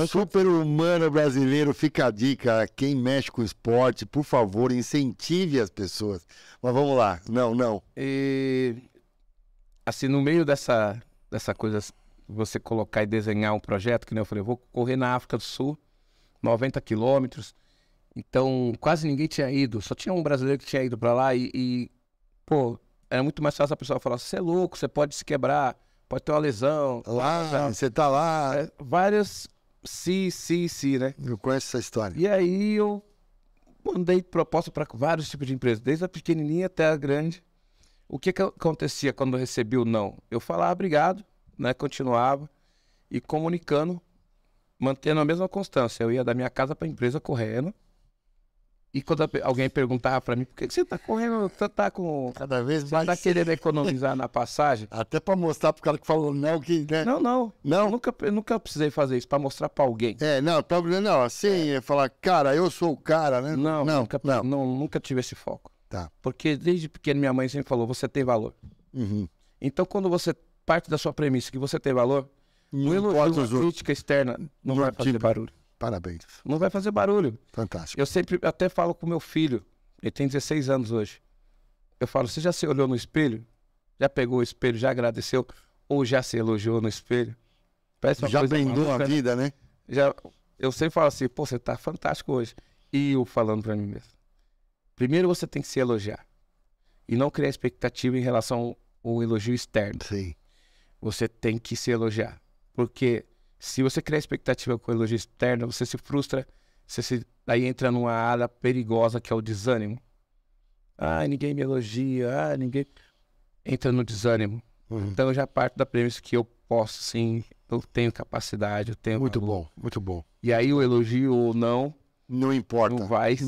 A: super-humano brasileiro, fica a dica. Quem mexe com esporte, por favor, incentive as pessoas. Mas vamos lá, não.
B: E assim, no meio dessa coisa, você colocar e desenhar um projeto, que nem eu falei, eu vou correr na África do Sul, 90 quilômetros. Então, quase ninguém tinha ido, só tinha um brasileiro que tinha ido para lá pô, era muito mais fácil a pessoa falar, você é louco, você pode se quebrar, pode ter uma lesão.
A: Lá, você tá lá.
B: Várias sim, né?
A: Eu conheço essa história.
B: E aí eu mandei proposta para vários tipos de empresas, desde a pequenininha até a grande. O que acontecia quando eu recebi o não? Eu falava obrigado, né? Continuava e comunicando, mantendo a mesma constância. Eu ia da minha casa para a empresa correndo. E quando alguém perguntava para mim, por que você tá correndo, tá com...
A: Cada vez mais...
B: Você tá querendo economizar na passagem?
A: Até para mostrar pro cara que falou não, que... Né?
B: Não. Nunca precisei fazer isso, para mostrar para alguém.
A: Assim, falar, cara, eu sou o cara, né?
B: Nunca tive esse foco.
A: Tá.
B: Porque desde pequeno minha mãe sempre falou, você tem valor.
A: Uhum.
B: Então quando você parte da sua premissa que você tem valor, Um elogio, uma crítica externa não vai fazer barulho.
A: Parabéns.
B: Não vai fazer barulho.
A: Fantástico.
B: Eu sempre até falo com meu filho, ele tem 16 anos hoje. Eu falo, você já se olhou no espelho? Já pegou o espelho, já agradeceu? Ou já se elogiou no espelho? Parece uma
A: Já
B: coisa
A: brindou
B: maluca,
A: a vida, né?
B: Eu sempre falo assim, pô, você tá fantástico hoje. E eu falando pra mim mesmo. Primeiro você tem que se elogiar. E não criar expectativa em relação ao elogio externo.
A: Sim.
B: Você tem que se elogiar. Porque se você criar expectativa com o elogio externo, você se frustra, aí entra numa área perigosa que é o desânimo. Ah, ninguém me elogia, ninguém... Entra no desânimo. Então eu já parto da premissa que eu posso sim, eu tenho capacidade, eu tenho...
A: Muito bom, muito bom.
B: E aí o elogio ou não...
A: Não importa.
B: Não vai ser...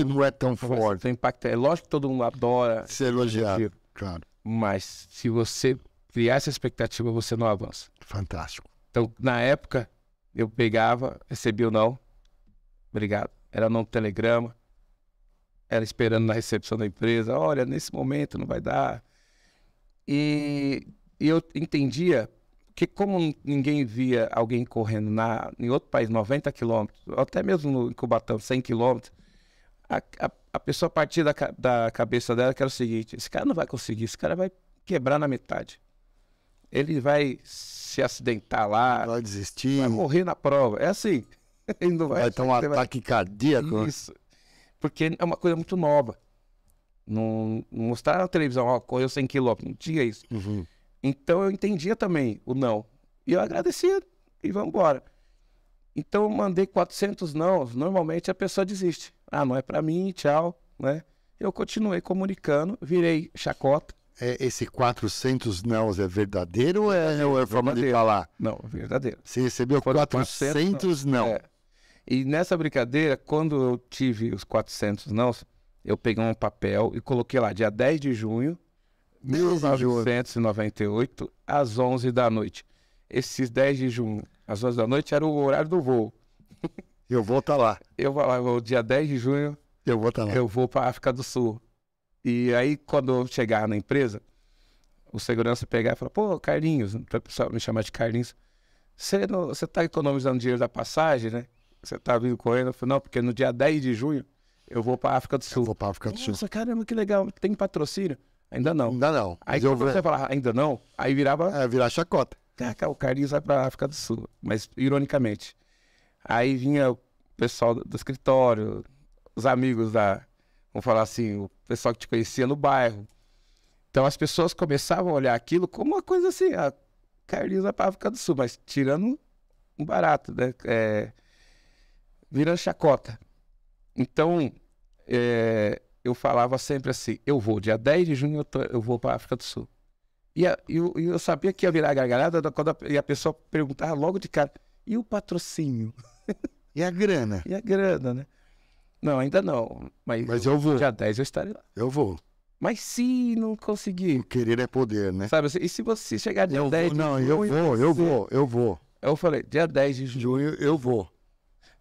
A: Não é tão forte.
B: Tem impacto. É lógico que todo mundo adora...
A: Ser elogiado, claro.
B: Mas se você criar essa expectativa, você não avança.
A: Fantástico.
B: Então, na época, eu pegava, recebia o não. Obrigado. Era não telegrama. Era esperando na recepção da empresa. Olha, nesse momento não vai dar. E eu entendia que como ninguém via alguém correndo em outro país, 90 quilômetros, até mesmo em Cubatão, 100 quilômetros, a pessoa partia da cabeça dela que era o seguinte, esse cara não vai conseguir, esse cara vai quebrar na metade. Ele vai se acidentar lá,
A: vai desistir,
B: vai morrer na prova. É assim. Ele não
A: vai ter um ataque cardíaco.
B: Isso. Porque é uma coisa muito nova. Não mostrar na televisão, ó, correu 100 quilômetros, não tinha isso. Então eu entendia também o não. E eu agradecia e vamos embora. Então eu mandei 400 não. Normalmente a pessoa desiste. Ah, não é pra mim, tchau, né? Eu continuei comunicando, virei chacota.
A: Esse 400 não é verdadeiro ou é forma de falar?
B: Não, verdadeiro.
A: Você recebeu 400 não.
B: E nessa brincadeira, quando eu tive os 400 não, eu peguei um papel e coloquei lá, dia 10 de junho, 1998, às 11 da noite. Esses 10 de junho, às 11 da noite, era o horário do voo.
A: Eu vou estar lá.
B: Eu vou lá, o dia 10 de junho,
A: eu vou estar lá.
B: Eu vou para a África do Sul. E aí, quando eu chegar na empresa, o segurança pegar e falar, pô, Carlinhos, o pessoal me chamar de Carlinhos, você tá economizando dinheiro da passagem, né? Você tá vindo correndo? Eu falei, não, porque no dia 10 de junho eu vou para a África do Sul.
A: Eu vou para a África do Sul.
B: Nossa, caramba, que legal. Tem patrocínio? Ainda não.
A: Ainda não.
B: Aí quando você falar ainda não, aí virava...
A: virar chacota.
B: O Carlinhos vai para a África do Sul. Mas, ironicamente. Aí vinha o pessoal do escritório, os amigos vamos falar assim, o pessoal que te conhecia no bairro. Então as pessoas começavam a olhar aquilo como uma coisa assim, Carlinhos vai para a África do Sul, mas tirando um barato, né? Virando chacota. Então, eu falava sempre assim, eu vou, dia 10 de junho eu vou para a África do Sul. E eu sabia que ia virar gargalhada quando a pessoa perguntava logo de cara, e o patrocínio?
A: E a grana?
B: E a grana, né? Não, ainda não. Mas
A: eu vou.
B: Dia 10 eu estarei lá.
A: Eu vou.
B: Mas se não conseguir...
A: O querer é poder, né?
B: Sabe, e se você chegar dia 10 de junho...
A: eu vou.
B: Eu falei, dia 10 de junho
A: eu vou.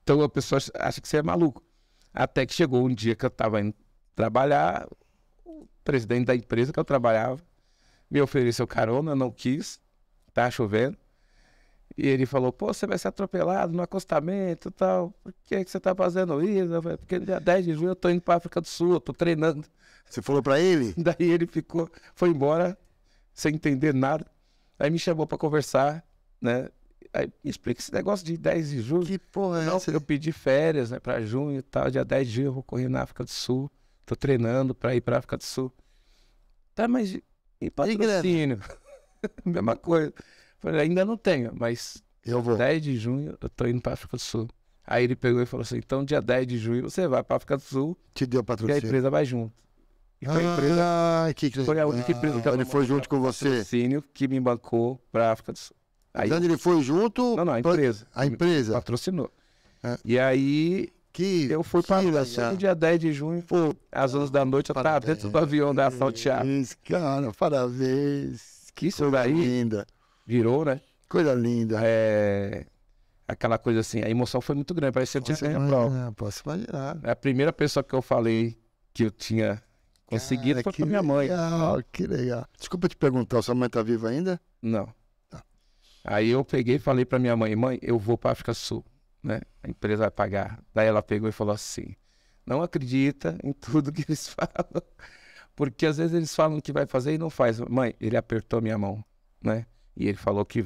B: Então a pessoa acha que você é maluco. Até que chegou um dia que eu estava indo trabalhar, o presidente da empresa que eu trabalhava me ofereceu carona, não quis, tá chovendo. E ele falou, pô, você vai ser atropelado no acostamento e tal. Por que você tá fazendo isso? Eu falei, porque dia 10 de junho eu tô indo pra África do Sul, eu tô treinando.
A: Você falou pra ele?
B: Daí ele foi embora, sem entender nada. Aí me chamou pra conversar, né? Aí me explica esse negócio de 10 de junho.
A: Que porra é essa?
B: Eu pedi férias, né, pra junho e tal. Dia 10 de junho eu vou correr na África do Sul. Tô treinando pra ir pra África do Sul. Tá, mas e patrocínio? Mesma coisa. Falei, ainda não tenho, mas
A: eu vou.
B: 10 de junho eu tô indo pra África do Sul. Aí ele pegou e falou assim, então dia 10 de junho você vai pra África do Sul.
A: Te deu patrocínio.
B: E a empresa vai junto. E foi a empresa, foi a única empresa que
A: ele foi junto com você.
B: Patrocínio que me bancou pra África do Sul.
A: Aí ele foi junto?
B: Não, a empresa.
A: A empresa?
B: Patrocinou. E aí eu fui para o dia 10 de junho, às 11 da noite, eu tava dentro do avião da Ação Teatro.
A: Cara, parabéns.
B: Que isso daí
A: linda.
B: Virou, né?
A: Coisa linda.
B: Aquela coisa assim, a emoção foi muito grande, parecia que eu tinha ganho a prova.
A: Posso imaginar.
B: A primeira pessoa que eu falei que eu tinha conseguido foi com a minha mãe.
A: Que legal. Desculpa te perguntar, sua mãe tá viva ainda?
B: Não. Aí eu peguei e falei pra minha mãe, mãe, eu vou pra África do Sul, né? A empresa vai pagar. Daí ela pegou e falou assim, não acredita em tudo que eles falam, porque às vezes eles falam que vai fazer e não faz. Mãe, ele apertou minha mão, né? E ele falou que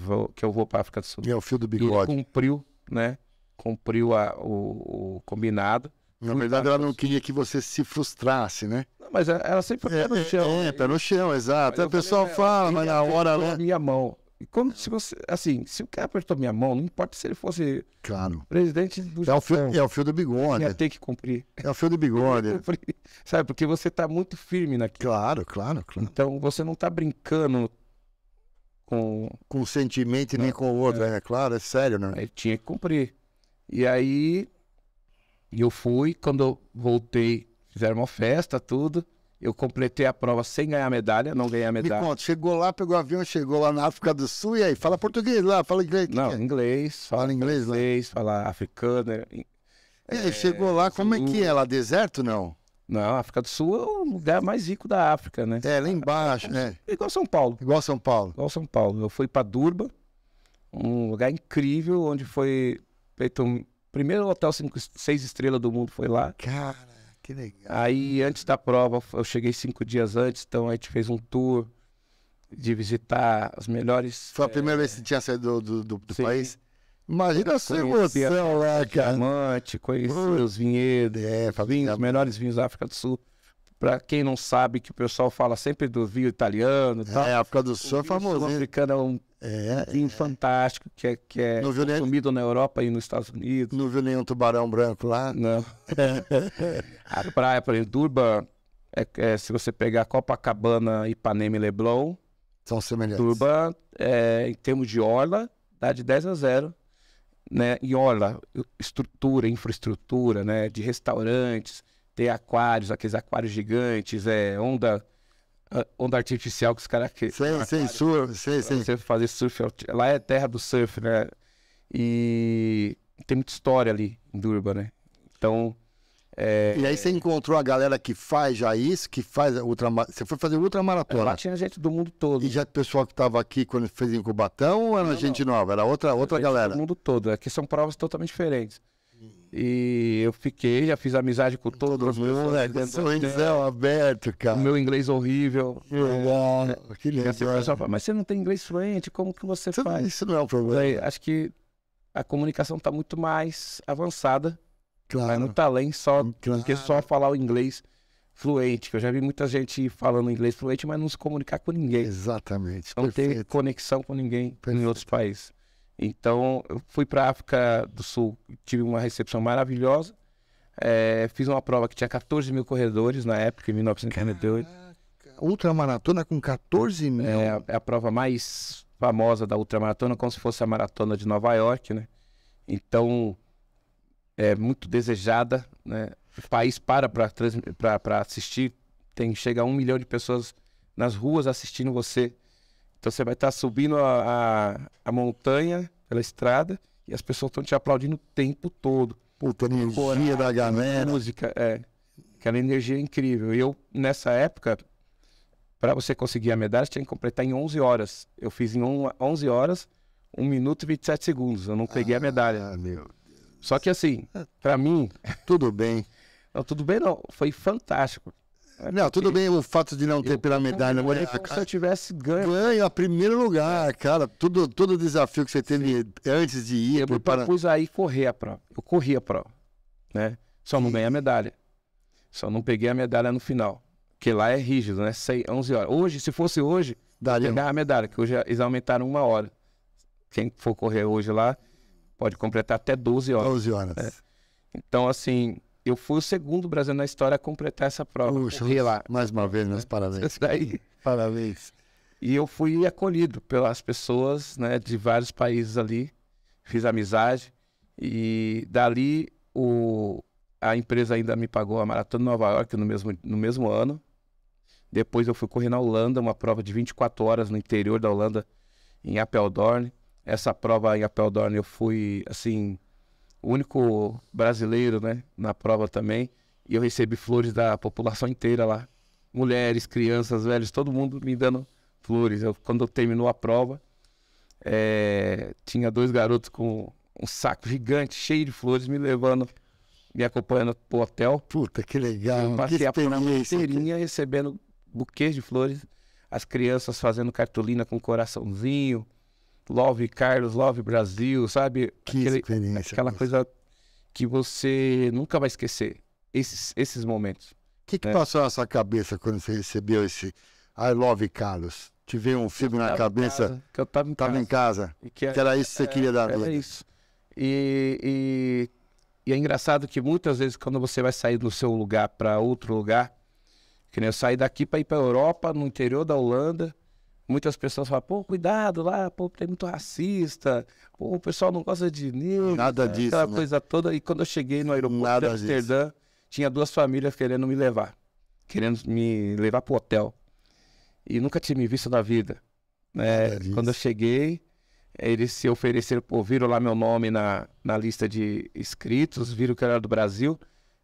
B: eu vou pra África do Sul.
A: E é o fio do
B: E ele
A: bigode.
B: cumpriu, né? Cumpriu o combinado.
A: Na verdade, ela não queria que você se frustrasse, né?
B: Não, mas ela sempre foi pé no chão.
A: É, pé no chão, exato.
B: Mas
A: O pessoal
B: falei pra ela,
A: fala, mas
B: ele
A: na hora,
B: apertou
A: né?
B: a minha mão. E como se você, assim, se o cara apertou minha mão, não importa se ele fosse
A: Claro.
B: presidente do
A: É o fio,
B: Japão,
A: é o fio do bigode.
B: ia ter que cumprir.
A: É o fio do bigode.
B: Cumprir. Sabe, porque você tá muito firme naquilo.
A: Claro, claro, claro.
B: Então você não tá brincando com.
A: Com um sentimento e nem com o outro, é claro, é sério, né?
B: Aí tinha que cumprir. E aí eu fui, quando eu voltei, fizeram uma festa, tudo. Eu completei a prova sem ganhar medalha, não ganhei a
A: Me
B: medalha.
A: conta, chegou lá, pegou o avião, chegou lá na África do Sul, e aí? Fala português lá, fala inglês. que
B: Não,
A: que é?
B: inglês,
A: Fala inglês lá.
B: fala africano.
A: E aí, chegou lá, como é que é? Lá deserto, não?
B: Não, a África do Sul é o lugar mais rico da África, né?
A: É, lá embaixo, né?
B: Igual São Paulo.
A: Igual São Paulo.
B: Igual São Paulo. Eu fui para Durban, um lugar incrível, onde foi feito o primeiro hotel 6 estrelas do mundo, foi lá.
A: Cara, que legal.
B: Aí, antes da prova, eu cheguei 5 dias antes, então a gente fez um tour de visitar as melhores...
A: Foi a primeira vez que você tinha saído do
B: sim.
A: país? Imagina a sua
B: Conheci a
A: emoção lá, cara.
B: diamante, conheci os vinhedos, os melhores vinhos da África do Sul. Pra quem não sabe, que o pessoal fala sempre do vinho italiano e tal.
A: É, a África do
B: O
A: Sul é
B: vinho
A: famoso.
B: sul-africano é um vinho fantástico, que é
A: Não viu nem-
B: consumido na Europa e nos Estados Unidos.
A: Não viu nenhum tubarão branco lá?
B: Não. A praia, por exemplo, Durban, se você pegar Copacabana, Ipanema e Leblon,
A: São semelhantes.
B: Durban, em termos de orla, dá de 10-0, né? Em orla, estrutura, infraestrutura, né? De restaurantes, tem aquários, aqueles aquários gigantes, onda artificial que os caras...
A: Sem surf, sem.
B: Você fazer surf, lá é terra do surf, né? E tem muita história ali em Durban, né? Então,
A: E aí você encontrou a galera que faz já isso, que faz ultramaratona. Você foi fazer ultramaratona.
B: lá tinha gente do mundo todo.
A: E já o pessoal que estava aqui quando fez em Cubatão ou era gente nova? Era outra
B: Gente
A: galera?
B: do mundo todo. Aqui são provas totalmente diferentes. E eu fiquei, já fiz amizade com todos os meus.
A: Sorrisão aberto, cara.
B: O meu inglês horrível.
A: Que legal. Que
B: E assim, o
A: legal.
B: pessoal fala, mas você não tem inglês fluente, como que você faz?
A: Isso não é um
B: Aí,
A: problema.
B: acho que a comunicação está muito mais avançada, vai
A: Claro.
B: muito além só do
A: Claro.
B: que só falar o inglês fluente. Que eu já vi muita gente falando inglês fluente, mas não se comunicar com ninguém.
A: Exatamente.
B: Não ter
A: Perfeito.
B: conexão com ninguém em
A: Perfeito.
B: outros países. Então, eu fui para a África do Sul, tive uma recepção maravilhosa. Fiz uma prova que tinha 14 mil corredores na época, em 1998.
A: Ultramaratona com 14 mil.
B: É a prova mais famosa da ultramaratona, como se fosse a maratona de Nova York, né? Então, é muito desejada, né? O país para assistir, chega a 1 milhão de pessoas nas ruas assistindo você. Então você vai estar subindo a montanha pela estrada e as pessoas estão te aplaudindo o tempo todo.
A: Puta energia da galera.
B: Música, aquela energia incrível. E eu, nessa época, para você conseguir a medalha, você tinha que completar em 11 horas. Eu fiz em 11 horas, 1 minuto e 27 segundos. Eu não peguei a medalha.
A: Ah, meu.
B: Só que assim, para mim,
A: Tudo bem.
B: não, tudo bem não, foi fantástico.
A: Não, tudo bem o fato de não ter pela medalha.
B: Comemorei
A: Mas
B: como se eu tivesse ganho.
A: ganho a primeiro lugar, cara. Todo desafio que você teve antes de ir.
B: Eu me propus aí correr a prova. Eu corri a prova, né? Só não ganhei a medalha. Só não peguei a medalha no final. Porque lá é rígido, né? 11 horas. Hoje, se fosse hoje,
A: Daria.
B: pegar a medalha, que hoje eles aumentaram 1 hora. Quem for correr hoje lá, pode completar até 12 horas.
A: 12 horas.
B: Então, assim, eu fui o segundo brasileiro na história a completar essa prova.
A: Puxa,
B: Corri lá.
A: mais uma vez, meus parabéns.
B: Isso daí.
A: Parabéns.
B: E eu fui acolhido pelas pessoas, né, de vários países ali. Fiz amizade. E dali a empresa ainda me pagou a Maratona de Nova York no mesmo ano. Depois eu fui correr na Holanda, uma prova de 24 horas no interior da Holanda, em Apeldoorn. Essa prova em Apeldoorn eu fui, assim, o único brasileiro, né, na prova também. E eu recebi flores da população inteira lá. Mulheres, crianças, velhos, todo mundo me dando flores. Quando terminou a prova, tinha 2 garotos com um saco gigante, cheio de flores, me acompanhando pro hotel.
A: Puta, que legal.
B: Eu passei a prova
A: experiência.
B: inteirinha recebendo buquês de flores, as crianças fazendo cartolina com coraçãozinho, Love Carlos, Love Brasil, sabe?
A: Que experiência.
B: Aquela coisa que você nunca vai esquecer, esses momentos.
A: O que passou na sua cabeça quando você recebeu esse I Love Carlos? Te veio um filme na cabeça?
B: Que eu tava
A: em casa. Que era isso que você queria dar vida.
B: Era isso. E é engraçado que muitas vezes quando você vai sair do seu lugar para outro lugar, que nem eu saí daqui para ir para Europa, no interior da Holanda, muitas pessoas falam, pô, cuidado lá, pô, tem muito racista, pô, o pessoal não gosta de negro.
A: Nada disso,
B: aquela
A: né?
B: coisa toda. E quando eu cheguei no aeroporto de Amsterdã, tinha 2 famílias querendo me levar pro hotel. E nunca tinha me visto na vida. Quando eu cheguei, eles se ofereceram, pô, viram lá meu nome na lista de inscritos, viram que eu era do Brasil.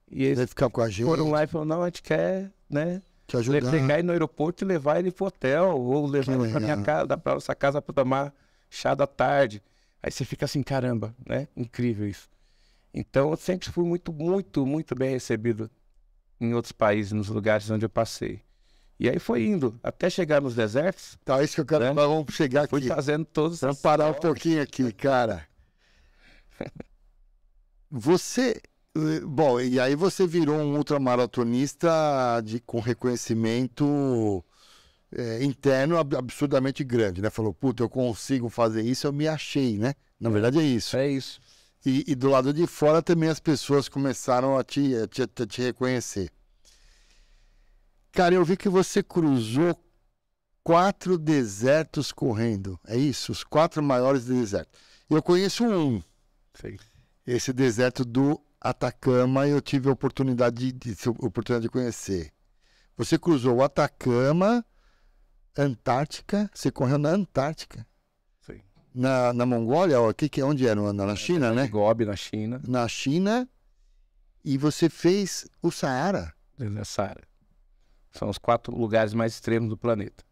B: E eles
A: ficar com a gente.
B: Foram lá e falaram, não, a gente quer, né,
A: te ajudar.
B: Pegar ele no aeroporto e levar ele pro hotel, ou levar ele pra minha casa, pra nossa casa pra tomar chá da tarde. Aí você fica assim, caramba, né? Incrível isso. Então eu sempre fui muito, muito, muito bem recebido em outros países, nos lugares onde eu passei. E aí foi indo, até chegar nos desertos.
A: Tá, isso que eu quero, né? Vamos chegar aqui.
B: Fui fazendo todos.
A: Vamos parar um pouquinho aqui, cara. Você... Bom, e aí você virou um ultramaratonista com reconhecimento interno absurdamente grande, né? Falou, puta, eu consigo fazer isso, eu me achei, né? Na verdade é isso.
B: É isso.
A: E do lado de fora também as pessoas começaram a te reconhecer. Cara, eu vi que você cruzou 4 desertos correndo. É isso? Os 4 maiores desertos. Eu conheço um.
B: Sim.
A: Esse deserto do Atacama, eu tive a oportunidade de conhecer. Você cruzou o Atacama, Antártica, você correu na Antártica.
B: Sim.
A: Na Mongólia, onde era? Na China, né?
B: Gobi, na China.
A: Na China, e você fez o Saara.
B: Saara. São os 4 lugares mais extremos do planeta.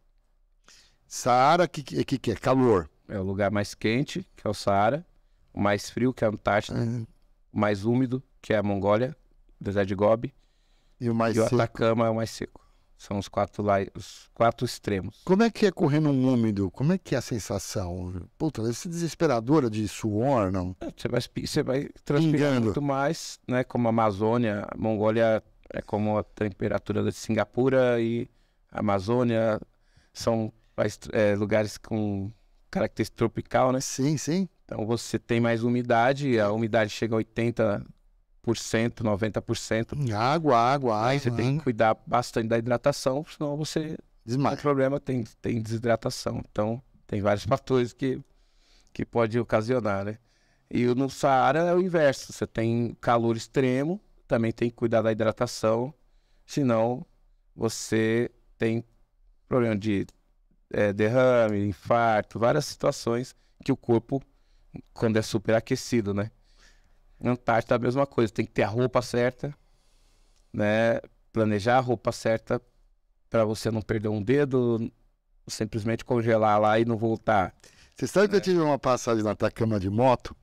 A: Saara, que é? Calor.
B: É o lugar mais quente, que é o Saara. O mais frio, que é a Antártida. O mais úmido, que é a Mongólia, o deserto de Gobi.
A: E o mais
B: seco.
A: E o
B: Atacama é o mais seco. São os 4 extremos.
A: Como é que é correr num úmido? Como é que é a sensação? Puta, deve ser desesperadora de suor, não?
B: Você vai transpirar muito mais, né? Como a Amazônia, a Mongólia é como a temperatura de Singapura, e a Amazônia são lugares com característica tropical, né?
A: Sim, sim.
B: Então você tem mais umidade, a umidade chega a 80%, 90%.
A: Água.
B: Aí você tem que cuidar bastante da hidratação, senão você
A: desmaia.
B: Tem problema, tem desidratação. Então tem vários fatores que pode ocasionar, né? E no Saara é o inverso, você tem calor extremo, também tem que cuidar da hidratação, senão você tem problema de derrame, infarto, várias situações que o corpo, quando é superaquecido, né? Na Antártida é a mesma coisa, tem que ter a roupa certa, né? Planejar a roupa certa para você não perder um dedo, simplesmente congelar lá e não voltar.
A: Você sabe que eu tive uma passagem no Atacama de moto?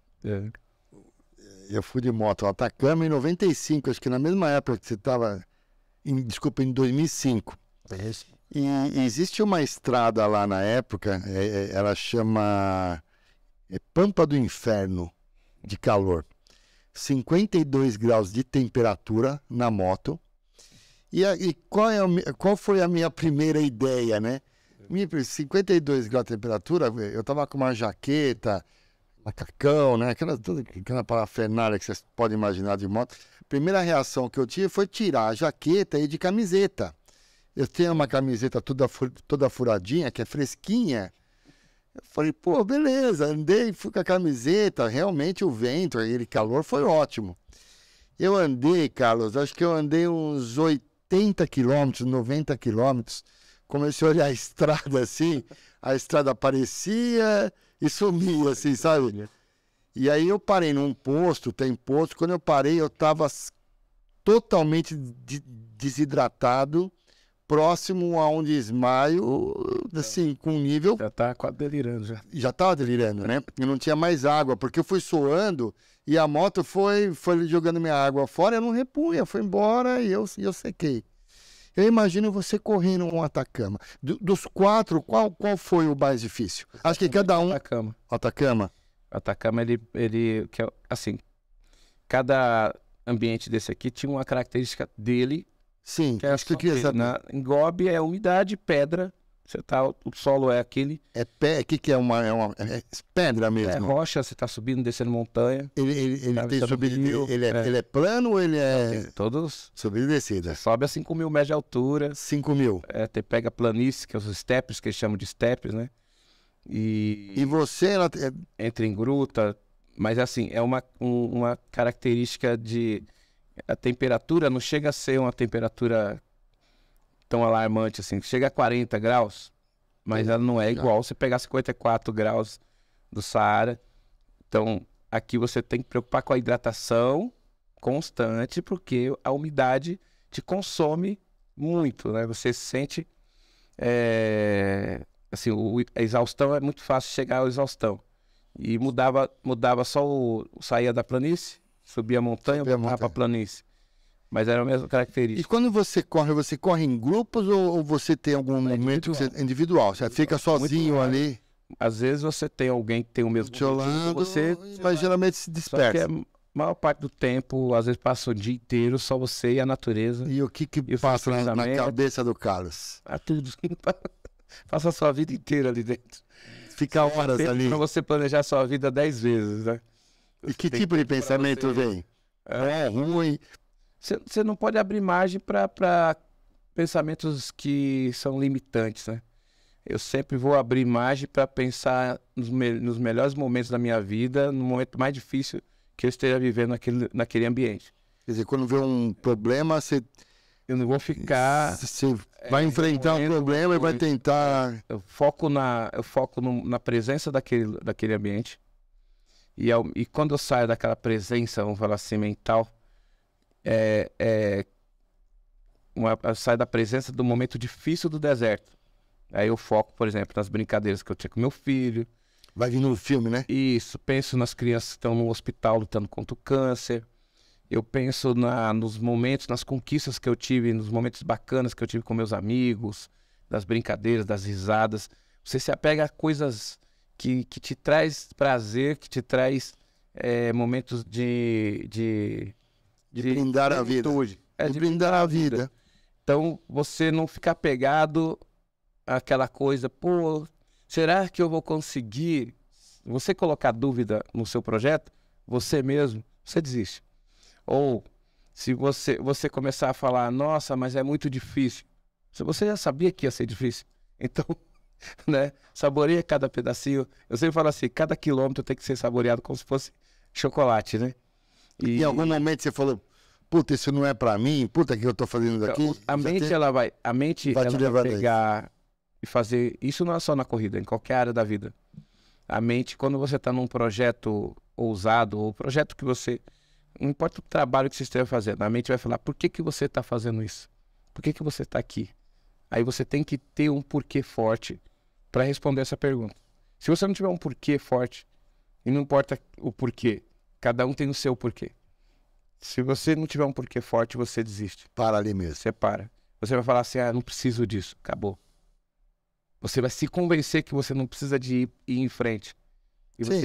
A: Eu fui de moto ao Atacama em 95, acho que na mesma época que você estava, em 2005. E existe uma estrada lá na época, ela chama Pampa do Inferno, de calor. 52 graus de temperatura na moto. E qual foi a minha primeira ideia, né? 52 graus de temperatura, eu tava com uma jaqueta, macacão, né? Aquela parafernália que vocês podem imaginar de moto. Primeira reação que eu tive foi tirar a jaqueta e ir de camiseta. Eu tenho uma camiseta toda furadinha, que é fresquinha. Eu falei, pô, beleza, andei, fui com a camiseta, realmente o vento, aquele calor foi ótimo. Eu andei, Carlos, acho que eu andei uns 80 quilômetros, 90 quilômetros, comecei a olhar a estrada assim, a estrada aparecia e sumia, assim, sabe? E aí eu parei num posto, tem posto, quando eu parei eu estava totalmente desidratado, próximo a um desmaio, assim, com um nível...
B: Já tá quase delirando já.
A: Já estava delirando, né? Eu não tinha mais água, porque eu fui suando e a moto foi jogando minha água fora, eu não repunha, foi embora e eu sequei. Eu imagino você correndo um Atacama. Dos 4, qual foi o mais difícil? Acho que cada um...
B: Atacama.
A: Atacama?
B: Atacama, ele assim, cada ambiente desse aqui tinha uma característica dele.
A: Sim,
B: Que é
A: acho que eu queria saber.
B: Em Gobi é umidade, pedra. O solo é aquele.
A: É que é uma pedra
B: É
A: mesmo?
B: rocha, você tá subindo, descendo montanha.
A: Ele tem
B: subida,
A: ele é plano ou ele é...
B: Todos.
A: Subida e descida.
B: Sobe a 5.000 metros de altura.
A: 5.000.
B: Pega planície, que é os steppes, que eles chamam de steppes, né?
A: E você...
B: Entra em gruta. Mas assim, é uma característica de... A temperatura não chega a ser uma temperatura tão alarmante assim. Chega a 40 graus, mas ela não é igual você pegar 54 graus do Saara. Então, aqui você tem que preocupar com a hidratação constante, porque a umidade te consome muito, né? Você sente... assim, a exaustão é muito fácil chegar à exaustão. E mudava só saía da planície, subia a montanha, voltava para a planície. Mas era a mesma característica.
A: E quando você corre em grupos ou você tem algum momento individual? Você fica sozinho ali?
B: Às vezes você tem alguém que tem o mesmo
A: objetivo, mas geralmente se dispersa.
B: Só que a maior parte do tempo, às vezes passa o dia inteiro, só você e a natureza.
A: E o que passa na cabeça do Carlos?
B: Tudo. Passa a sua vida inteira ali dentro.
A: Fica horas ali.
B: Para você planejar a sua vida 10 vezes, né?
A: E que tipo de pensamento vem? É ruim.
B: Você não pode abrir margem para pensamentos que são limitantes, né? Eu sempre vou abrir margem para pensar nos melhores momentos da minha vida, no momento mais difícil que eu esteja vivendo naquele ambiente.
A: Quer dizer, quando vê um problema,
B: eu não vou ficar...
A: Você vai enfrentar um problema e vai tentar...
B: Eu foco na presença daquele ambiente. E quando eu saio daquela presença, vamos falar assim, mental, eu saio da presença do momento difícil do deserto. Aí eu foco, por exemplo, nas brincadeiras que eu tinha com meu filho.
A: Vai vir no filme, né?
B: Isso, penso nas crianças que estão no hospital lutando contra o câncer. Eu penso nos momentos, nas conquistas que eu tive, nos momentos bacanas que eu tive com meus amigos, das brincadeiras, das risadas. Você se apega a coisas que te traz prazer, que te traz momentos de
A: brindar a vida. De brindar a vida.
B: Então, você não fica apegado àquela coisa, pô, será que eu vou conseguir? Você colocar dúvida no seu projeto, você mesmo, você desiste. Ou, se você começar a falar, nossa, mas é muito difícil. Você já sabia que ia ser difícil. Então, né, saboreia cada pedacinho. Eu sempre falo assim, cada quilômetro tem que ser saboreado como se fosse chocolate, né?
A: E em algum momento você falou, puta, isso não é pra mim, puta, que eu tô fazendo aqui.
B: Então, a mente vai pegar e fazer, isso não é só na corrida, em qualquer área da vida. A mente, quando você tá num projeto ousado, ou projeto que você, não importa o trabalho que você esteja fazendo, a mente vai falar, por que você tá fazendo isso? Por que você tá aqui? Aí você tem que ter um porquê forte para responder essa pergunta. Se você não tiver um porquê forte, e não importa o porquê, cada um tem o seu porquê. Se você não tiver um porquê forte, você desiste.
A: Para ali mesmo.
B: Você para. Você vai falar assim, não preciso disso. Acabou. Você vai se convencer que você não precisa de ir em frente. E
A: sim,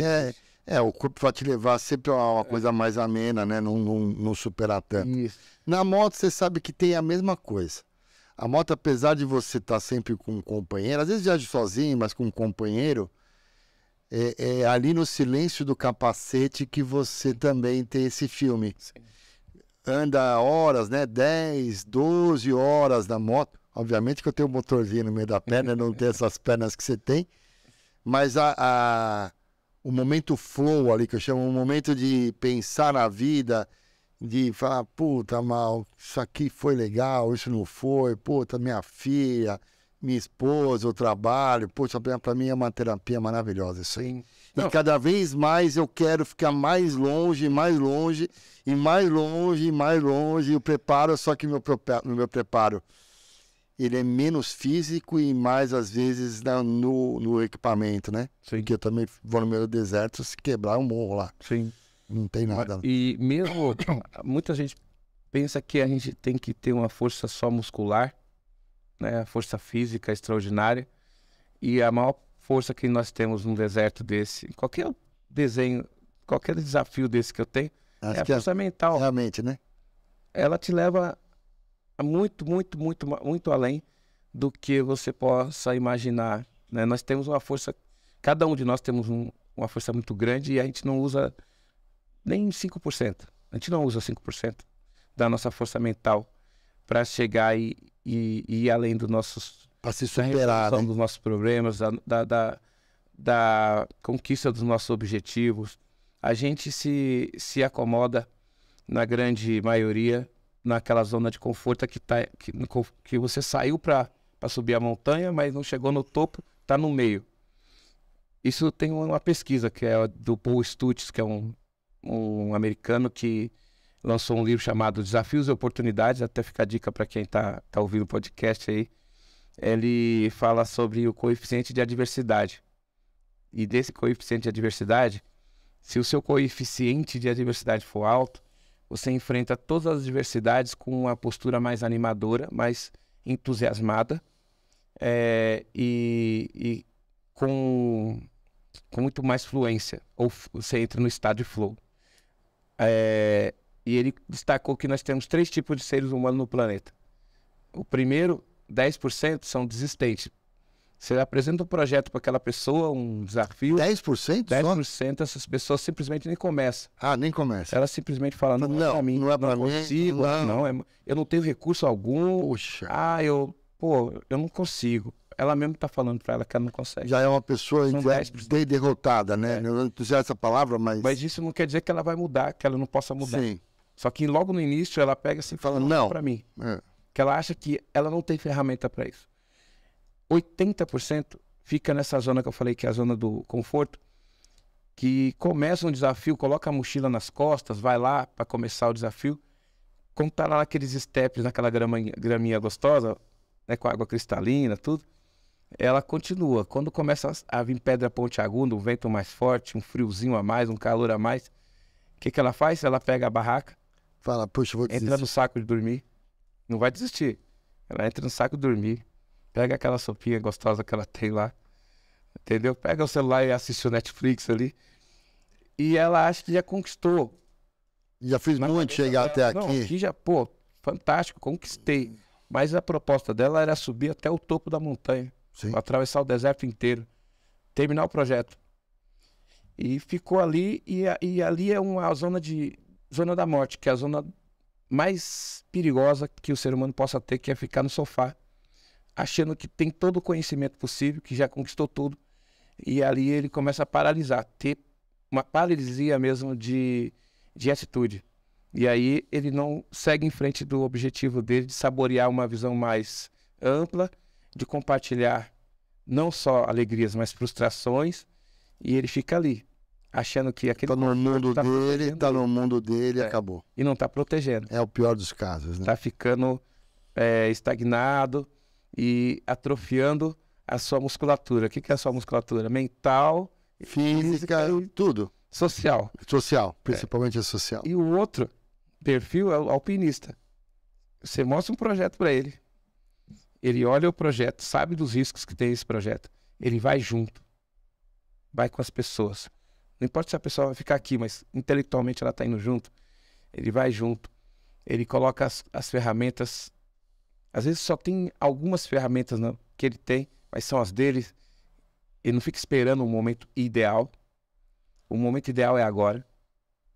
A: o corpo vai te levar sempre a uma coisa mais amena, né? Não superar tanto.
B: Isso.
A: Na moto, você sabe que tem a mesma coisa. A moto, apesar de você estar sempre com um companheiro, às vezes viaja sozinho, mas com um companheiro, é ali no silêncio do capacete que você também tem esse filme.
B: Sim.
A: Anda horas, né? 10, 12 horas na moto. Obviamente que eu tenho um motorzinho no meio da perna, não tenho essas pernas que você tem. Mas o momento flow ali, que eu chamo, o momento de pensar na vida, de falar, puta, mal, isso aqui foi legal, isso não foi, puta, minha filha, minha esposa, o trabalho, poxa, pra mim é uma terapia maravilhosa isso aí. E cada vez mais eu quero ficar mais longe, mais longe, e mais longe, e mais longe, e o preparo, só que no meu preparo ele é menos físico e mais, às vezes, no equipamento, né?
B: Sim.
A: Porque eu também vou no meio do deserto, se quebrar eu morro lá.
B: Sim.
A: Não tem nada.
B: E mesmo, muita gente pensa que a gente tem que ter uma força só muscular, né? A força física extraordinária. E a maior força que nós temos num deserto desse, qualquer desenho, qualquer desafio desse que eu tenho,
A: Acho
B: é a
A: que
B: força mental.
A: realmente, né?
B: Ela te leva a muito além do que você possa imaginar, né? Nós temos uma força, cada um de nós temos uma força muito grande e a gente não usa nem 5%. A gente não usa 5% da nossa força mental para chegar e ir além dos nossos...
A: Para se
B: da
A: superar,
B: resolução
A: né?
B: dos nossos problemas, da conquista dos nossos objetivos. A gente se acomoda, na grande maioria, naquela zona de conforto que você saiu para subir a montanha, mas não chegou no topo, está no meio. Isso tem uma pesquisa que é do Paul Stutz, que é um americano que lançou um livro chamado Desafios e Oportunidades, até fica a dica para quem tá ouvindo o podcast aí. Ele fala sobre o coeficiente de adversidade. E desse coeficiente de adversidade, se o seu coeficiente de adversidade for alto, você enfrenta todas as adversidades com uma postura mais animadora, mais entusiasmada e com muito mais fluência. Ou você entra no estado de flow. E ele destacou que nós temos 3 tipos de seres humanos no planeta. O primeiro, 10% são desistentes. Você apresenta um projeto para aquela pessoa, um desafio.
A: 10%?
B: 10% essas pessoas simplesmente nem começam.
A: Ah, nem começa.
B: Ela simplesmente fala, não é pra mim,
A: não é pra mim,
B: consigo, eu não tenho recurso algum.
A: Puxa.
B: Eu não consigo. Ela mesmo tá falando para ela que ela não consegue.
A: Já é uma pessoa
B: São 10%.
A: derrotada, né? Não entusiasmo essa palavra, mas...
B: Mas isso não quer dizer que ela vai mudar, que ela não possa mudar.
A: Sim.
B: Só que logo no início ela pega assim e fala, não, para mim. Que ela acha que ela não tem ferramenta para isso. 80% fica nessa zona que eu falei, que é a zona do conforto, que começa um desafio, coloca a mochila nas costas, vai lá para começar o desafio, quando tá lá naqueles steps, naquela graminha gostosa, né, com água cristalina, tudo, ela continua. Quando começa a vir pedra pontiaguda, um vento mais forte, um friozinho a mais, um calor a mais, o que ela faz? Ela pega a barraca,
A: fala, puxa, vou desistir.
B: entra no saco de dormir, não vai desistir. Ela entra no saco de dormir, pega aquela sopinha gostosa que ela tem lá, entendeu? Pega o celular e assiste o Netflix ali. E ela acha que já conquistou.
A: Já fiz muito chegar até
B: Não,
A: aqui.
B: aqui já, fantástico, conquistei. Mas a proposta dela era subir até o topo da montanha, atravessar o deserto inteiro, terminar o projeto. E ficou ali, e ali é uma zona da morte, que é a zona mais perigosa que o ser humano possa ter, que é ficar no sofá, achando que tem todo o conhecimento possível, que já conquistou tudo, e ali ele começa a paralisar, ter uma paralisia mesmo de atitude. E aí ele não segue em frente do objetivo dele de saborear uma visão mais ampla, de compartilhar não só alegrias, mas frustrações, e ele fica ali, achando que aquele...
A: Tá no mundo dele, acabou.
B: E não tá protegendo.
A: É o pior dos casos, né?
B: Tá ficando estagnado e atrofiando a sua musculatura. O que é a sua musculatura? Mental,
A: física, tudo.
B: Social.
A: Social, principalmente a social.
B: E o outro perfil é o alpinista. Você mostra um projeto para ele. Ele olha o projeto, sabe dos riscos que tem esse projeto. Ele vai junto. Vai com as pessoas. Não importa se a pessoa vai ficar aqui, mas intelectualmente ela está indo junto. Ele vai junto. Ele coloca as ferramentas. Às vezes só tem algumas ferramentas que ele tem, mas são as dele. Ele não fica esperando um momento ideal. O momento ideal é agora.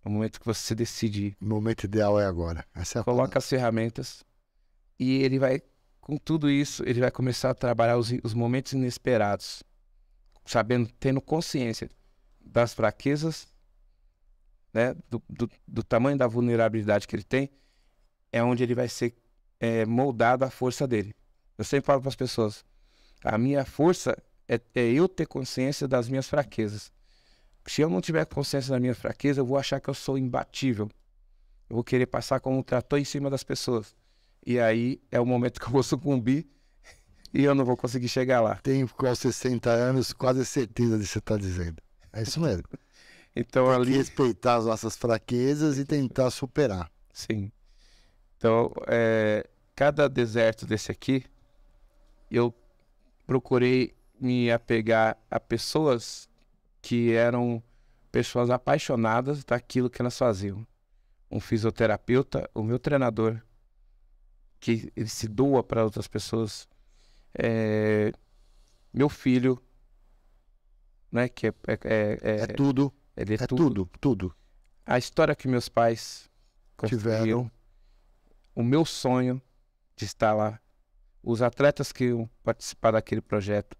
B: O momento que você decide ir.
A: O momento ideal é agora. Essa é a
B: Coloca as ferramentas e ele vai, com tudo isso, ele vai começar a trabalhar os momentos inesperados, tendo consciência das fraquezas, né, do tamanho da vulnerabilidade que ele tem, é onde ele vai ser moldado a força dele. Eu sempre falo para as pessoas, a minha força é eu ter consciência das minhas fraquezas. Se eu não tiver consciência da minha fraqueza, eu vou achar que eu sou imbatível. Eu vou querer passar como um trator em cima das pessoas. E aí é o momento que eu vou sucumbir e eu não vou conseguir chegar lá.
A: Tenho com 60 anos quase certeza de que você está dizendo. É isso mesmo.
B: Então
A: Tem que
B: ali,
A: respeitar as nossas fraquezas e tentar superar.
B: sim. Então, cada deserto desse aqui, eu procurei me apegar a pessoas que eram pessoas apaixonadas daquilo que elas faziam. Um fisioterapeuta, o meu treinador, que ele se doa para outras pessoas. Meu filho, né, que
A: É tudo,
B: ele é
A: é
B: tudo.
A: tudo.
B: A história que meus pais construíram,
A: Tiveram.
B: o meu sonho de estar lá, os atletas que iam participar daquele projeto,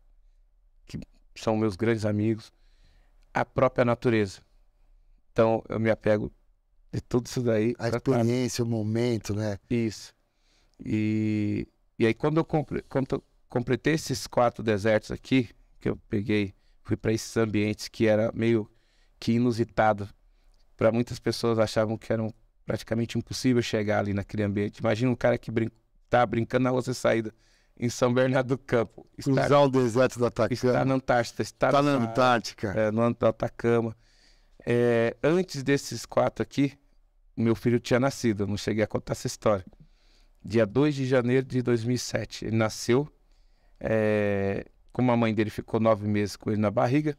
B: que são meus grandes amigos, a própria natureza. Então eu me apego de tudo isso daí.
A: A experiência, o momento, né?
B: Isso. E aí quando eu completei esses 4 desertos aqui, que eu peguei, fui para esses ambientes que era meio que inusitado. Para muitas pessoas achavam que era praticamente impossível chegar ali naquele ambiente. Imagina um cara que tá brincando na rua de saída em São Bernardo do Campo.
A: Cruzar o deserto do
B: Está
A: Atacama.
B: na Antártida,
A: Está na Antártica.
B: no Atacama. Antes desses 4 aqui, meu filho tinha nascido. Eu não cheguei a contar essa história. Dia 2 de janeiro de 2007. Ele nasceu. Como a mãe dele ficou 9 meses com ele na barriga,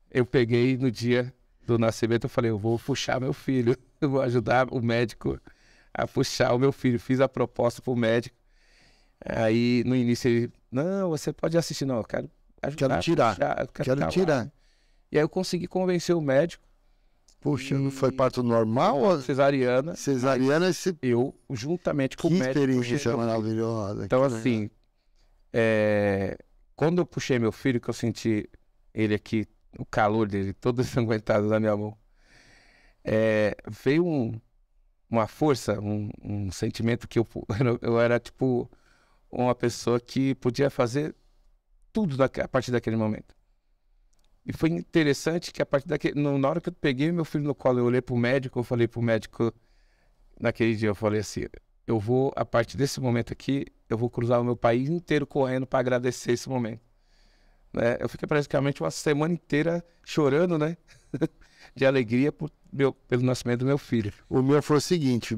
B: eu peguei no dia do nascimento, eu falei, eu vou puxar meu filho. Eu vou ajudar o médico a puxar o meu filho. Fiz a proposta pro médico. Aí, no início, ele... Não, você pode assistir. Não, eu quero ajudar.
A: Quero tirar.
B: Puxar, eu
A: Quero
B: ficar
A: tirar.
B: lá. E aí eu consegui convencer o médico.
A: Puxa, não foi parto normal ou
B: Cesariana.
A: cesariana?
B: Eu, juntamente com o
A: Que
B: médico... puxei
A: experiência
B: meu filho.
A: maravilhosa.
B: Então,
A: que
B: assim... Quando eu puxei meu filho, que eu senti ele aqui, o calor dele, todo ensanguentado na minha mão, veio uma força, um sentimento que eu era tipo uma pessoa que podia fazer tudo a partir daquele momento. E foi interessante que a partir na hora que eu peguei meu filho no colo, eu olhei pro médico, eu falei pro médico, naquele dia eu falei assim, eu vou, a partir desse momento aqui, eu vou cruzar o meu país inteiro correndo para agradecer esse momento. Né? Eu fiquei praticamente uma semana inteira chorando, né? De alegria pelo nascimento do meu filho.
A: O meu foi o seguinte,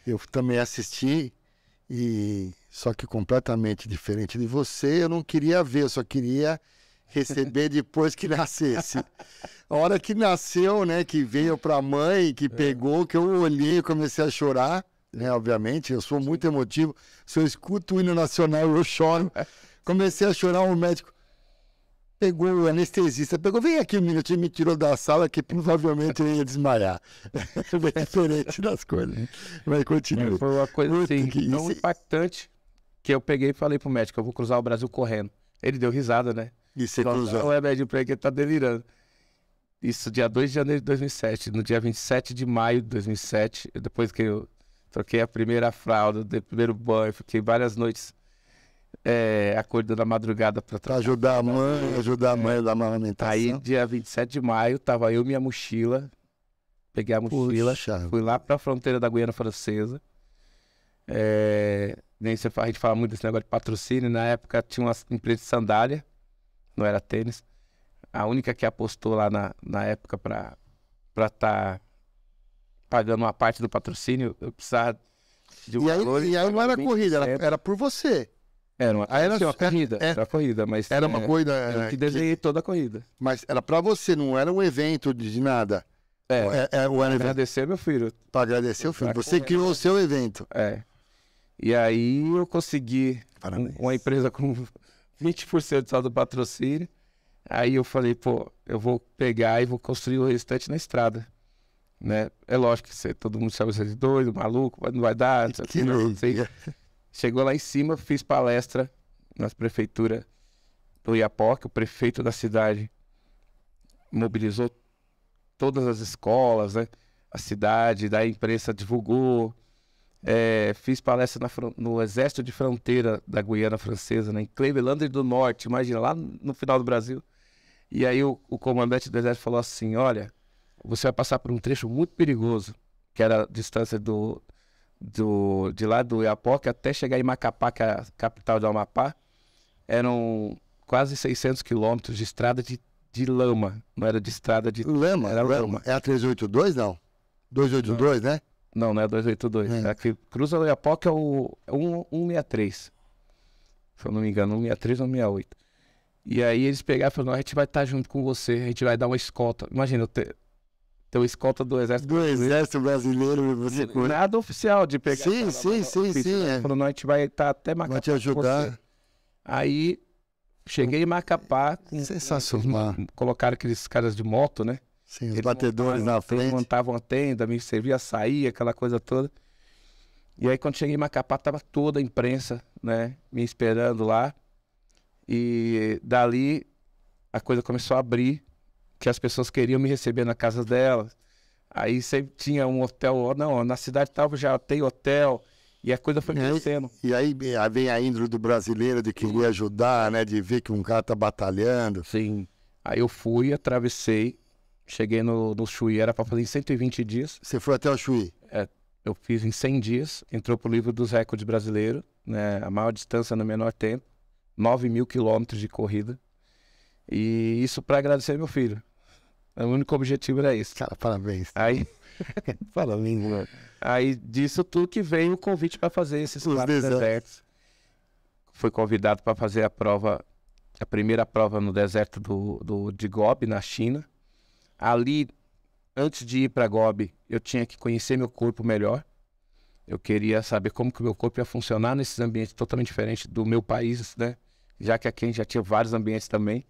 A: eu também assisti, só que completamente diferente de você, eu não queria ver, eu só queria receber depois que nascesse. A hora que nasceu, né, que veio pra mãe, que pegou, que eu olhei e comecei a chorar, né, obviamente, eu sou muito emotivo, se eu escuto o hino nacional eu choro. Comecei a chorar, o médico pegou, o anestesista pegou, vem aqui um minutinho, me tirou da sala que provavelmente eu ia desmaiar. É diferente das coisas. Mas continua.
B: Foi uma coisa assim,
A: que
B: tão impactante que eu peguei e falei pro médico, eu vou cruzar o Brasil correndo. Ele deu risada, né?
A: E você cruzou.
B: O remédio pra ele que ele tá delirando. Isso dia 2 de janeiro de 2007. No dia 27 de maio de 2007, depois que eu troquei a primeira fralda, dei o primeiro banho, fiquei várias noites acordando na madrugada
A: pra ajudar a mãe, a dar uma alimentação.
B: Aí, dia 27 de maio, tava eu e minha mochila. Peguei a mochila, fui lá pra fronteira da Guiana Francesa. A gente fala muito desse negócio de patrocínio. Na época tinha uma empresa de sandália, não era tênis. A única que apostou lá na época pra tá pagando uma parte do patrocínio, eu precisava de um valor.
A: E aí não era corrida, era por você.
B: Era uma corrida, era corrida, mas...
A: Era uma corrida...
B: Eu que desenhei toda a corrida.
A: Mas era pra você, não era um evento de nada.
B: Pra agradecer meu filho.
A: Pra agradecer o filho. Você criou o seu evento.
B: E aí eu consegui uma empresa com 20% só do patrocínio. Aí eu falei, pô, eu vou pegar e vou construir o restante na estrada. Né? É lógico que todo mundo chama você de doido, maluco, mas não vai dar. Não sei. Chegou lá em cima, fiz palestra na prefeitura do Iapoque, o prefeito da cidade mobilizou todas as escolas, né? A cidade, da imprensa divulgou. Fiz palestra no Exército de Fronteira da Guiana Francesa, né? Em Cleveland do Norte, imagina, lá no final do Brasil. E aí o comandante do Exército falou assim, olha, você vai passar por um trecho muito perigoso, que era a distância do de lá do Oiapoque até chegar em Macapá, que é a capital do Amapá, eram quase 600 quilômetros de estrada de lama. Não era de estrada de...
A: Lama,
B: Era
A: Lama.
B: lama.
A: É a 382, não? 282, né?
B: Não é 282.
A: É.
B: A que cruza o Oiapoque é o 163. Se eu não me engano, 163 ou 168. E aí eles pegaram e falaram, a gente vai estar junto com você, a gente vai dar uma escolta. Imagina, eu ter uma escolta do Exército
A: Do Exército Brasileiro, você
B: Nada oficial de pegar.
A: Sim, sim. É.
B: Falou, não, a gente vai estar até Macapá
A: Vai te
B: com
A: ajudar.
B: você. Aí cheguei em Macapá,
A: Sensacional.
B: colocaram aqueles caras de moto, né?
A: Sim, os
B: Eles
A: batedores na
B: Eles
A: frente.
B: montavam a tenda, me servia açaí, aquela coisa toda. E aí quando cheguei em Macapá, tava toda a imprensa, né? Me esperando lá. E dali a coisa começou a abrir, que as pessoas queriam me receber na casa delas. Aí sempre tinha um hotel, não, na cidade tal já tem hotel. E a coisa foi crescendo.
A: E aí vem a índole do brasileiro de querer ajudar, né? De ver que um cara tá batalhando.
B: Sim. Aí eu fui, atravessei, cheguei no Chuí, era para fazer em 120 dias.
A: Você foi até o Chuí?
B: Eu fiz em 100 dias, entrou pro livro dos recordes brasileiros, né? A maior distância no menor tempo, 9.000 quilômetros de corrida. E isso para agradecer meu filho. O único objetivo era esse.
A: Cara, parabéns.
B: Aí,
A: Parabéns, mano.
B: aí disso tudo que veio o convite para fazer esses
A: Os
B: 4 desertos. Fui convidado para fazer a prova, a primeira prova no deserto de Gobi, na China. Ali, antes de ir para Gobi, eu tinha que conhecer meu corpo melhor. Eu queria saber como que o meu corpo ia funcionar nesses ambientes totalmente diferentes do meu país, né? Já que aqui a gente já tinha vários ambientes também.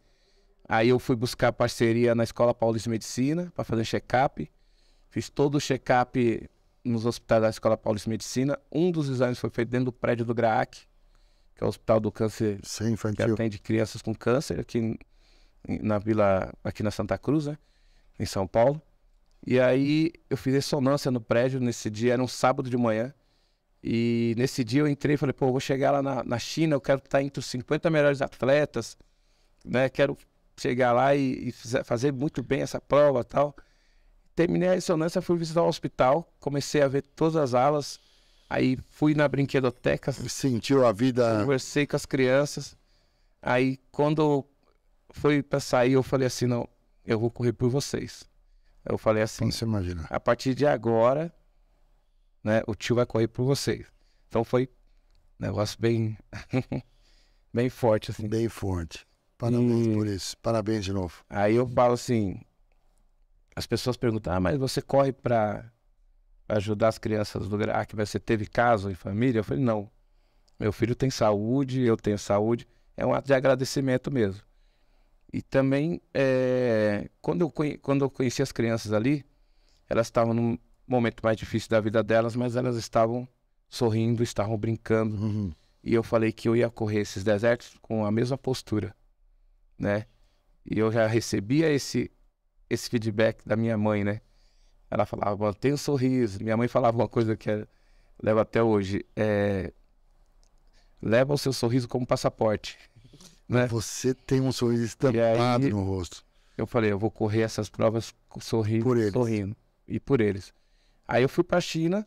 B: Aí eu fui buscar parceria na Escola Paulista de Medicina para fazer check-up. Fiz todo o check-up nos hospitais da Escola Paulista de Medicina. Um dos exames foi feito dentro do prédio do GRAAC, que é o Hospital do Câncer,
A: Sim,
B: que
A: infantil.
B: atende crianças com câncer aqui na vila, aqui na Santa Cruz, né? Em São Paulo. E aí eu fiz ressonância no prédio nesse dia, era um sábado de manhã. E nesse dia eu entrei e falei, pô, eu vou chegar lá na China, eu quero estar entre os 50 melhores atletas, né? Quero chegar lá e fazer muito bem essa prova e tal. Terminei a ressonância, fui visitar o hospital, comecei a ver todas as alas, aí fui na brinquedoteca,
A: Sentiu a vida.
B: conversei com as crianças. Aí quando foi para sair, eu falei assim, não, eu vou correr por vocês. Eu falei assim,
A: Como você imagina?
B: a partir de agora, né, o tio vai correr por vocês. Então foi um negócio bem, bem forte, assim.
A: Bem forte. Parabéns por isso. Parabéns de novo.
B: Aí eu falo assim, as pessoas perguntam, mas você corre para ajudar as crianças do GRAAC, você teve caso em família? Eu falei, não. Meu filho tem saúde, eu tenho saúde. É um ato de agradecimento mesmo. E também, quando eu conheci as crianças ali, elas estavam num momento mais difícil da vida delas, mas elas estavam sorrindo, estavam brincando.
A: Uhum.
B: E eu falei que eu ia correr esses desertos com a mesma postura, né? E eu já recebia esse feedback da minha mãe, né? Ela falava, mantenha um sorriso. Minha mãe falava uma coisa que leva até hoje, leva o seu sorriso como passaporte, né?
A: Você tem um sorriso estampado
B: aí,
A: no rosto.
B: Eu falei, eu vou correr essas provas sorrindo. E por eles. Aí eu fui pra China,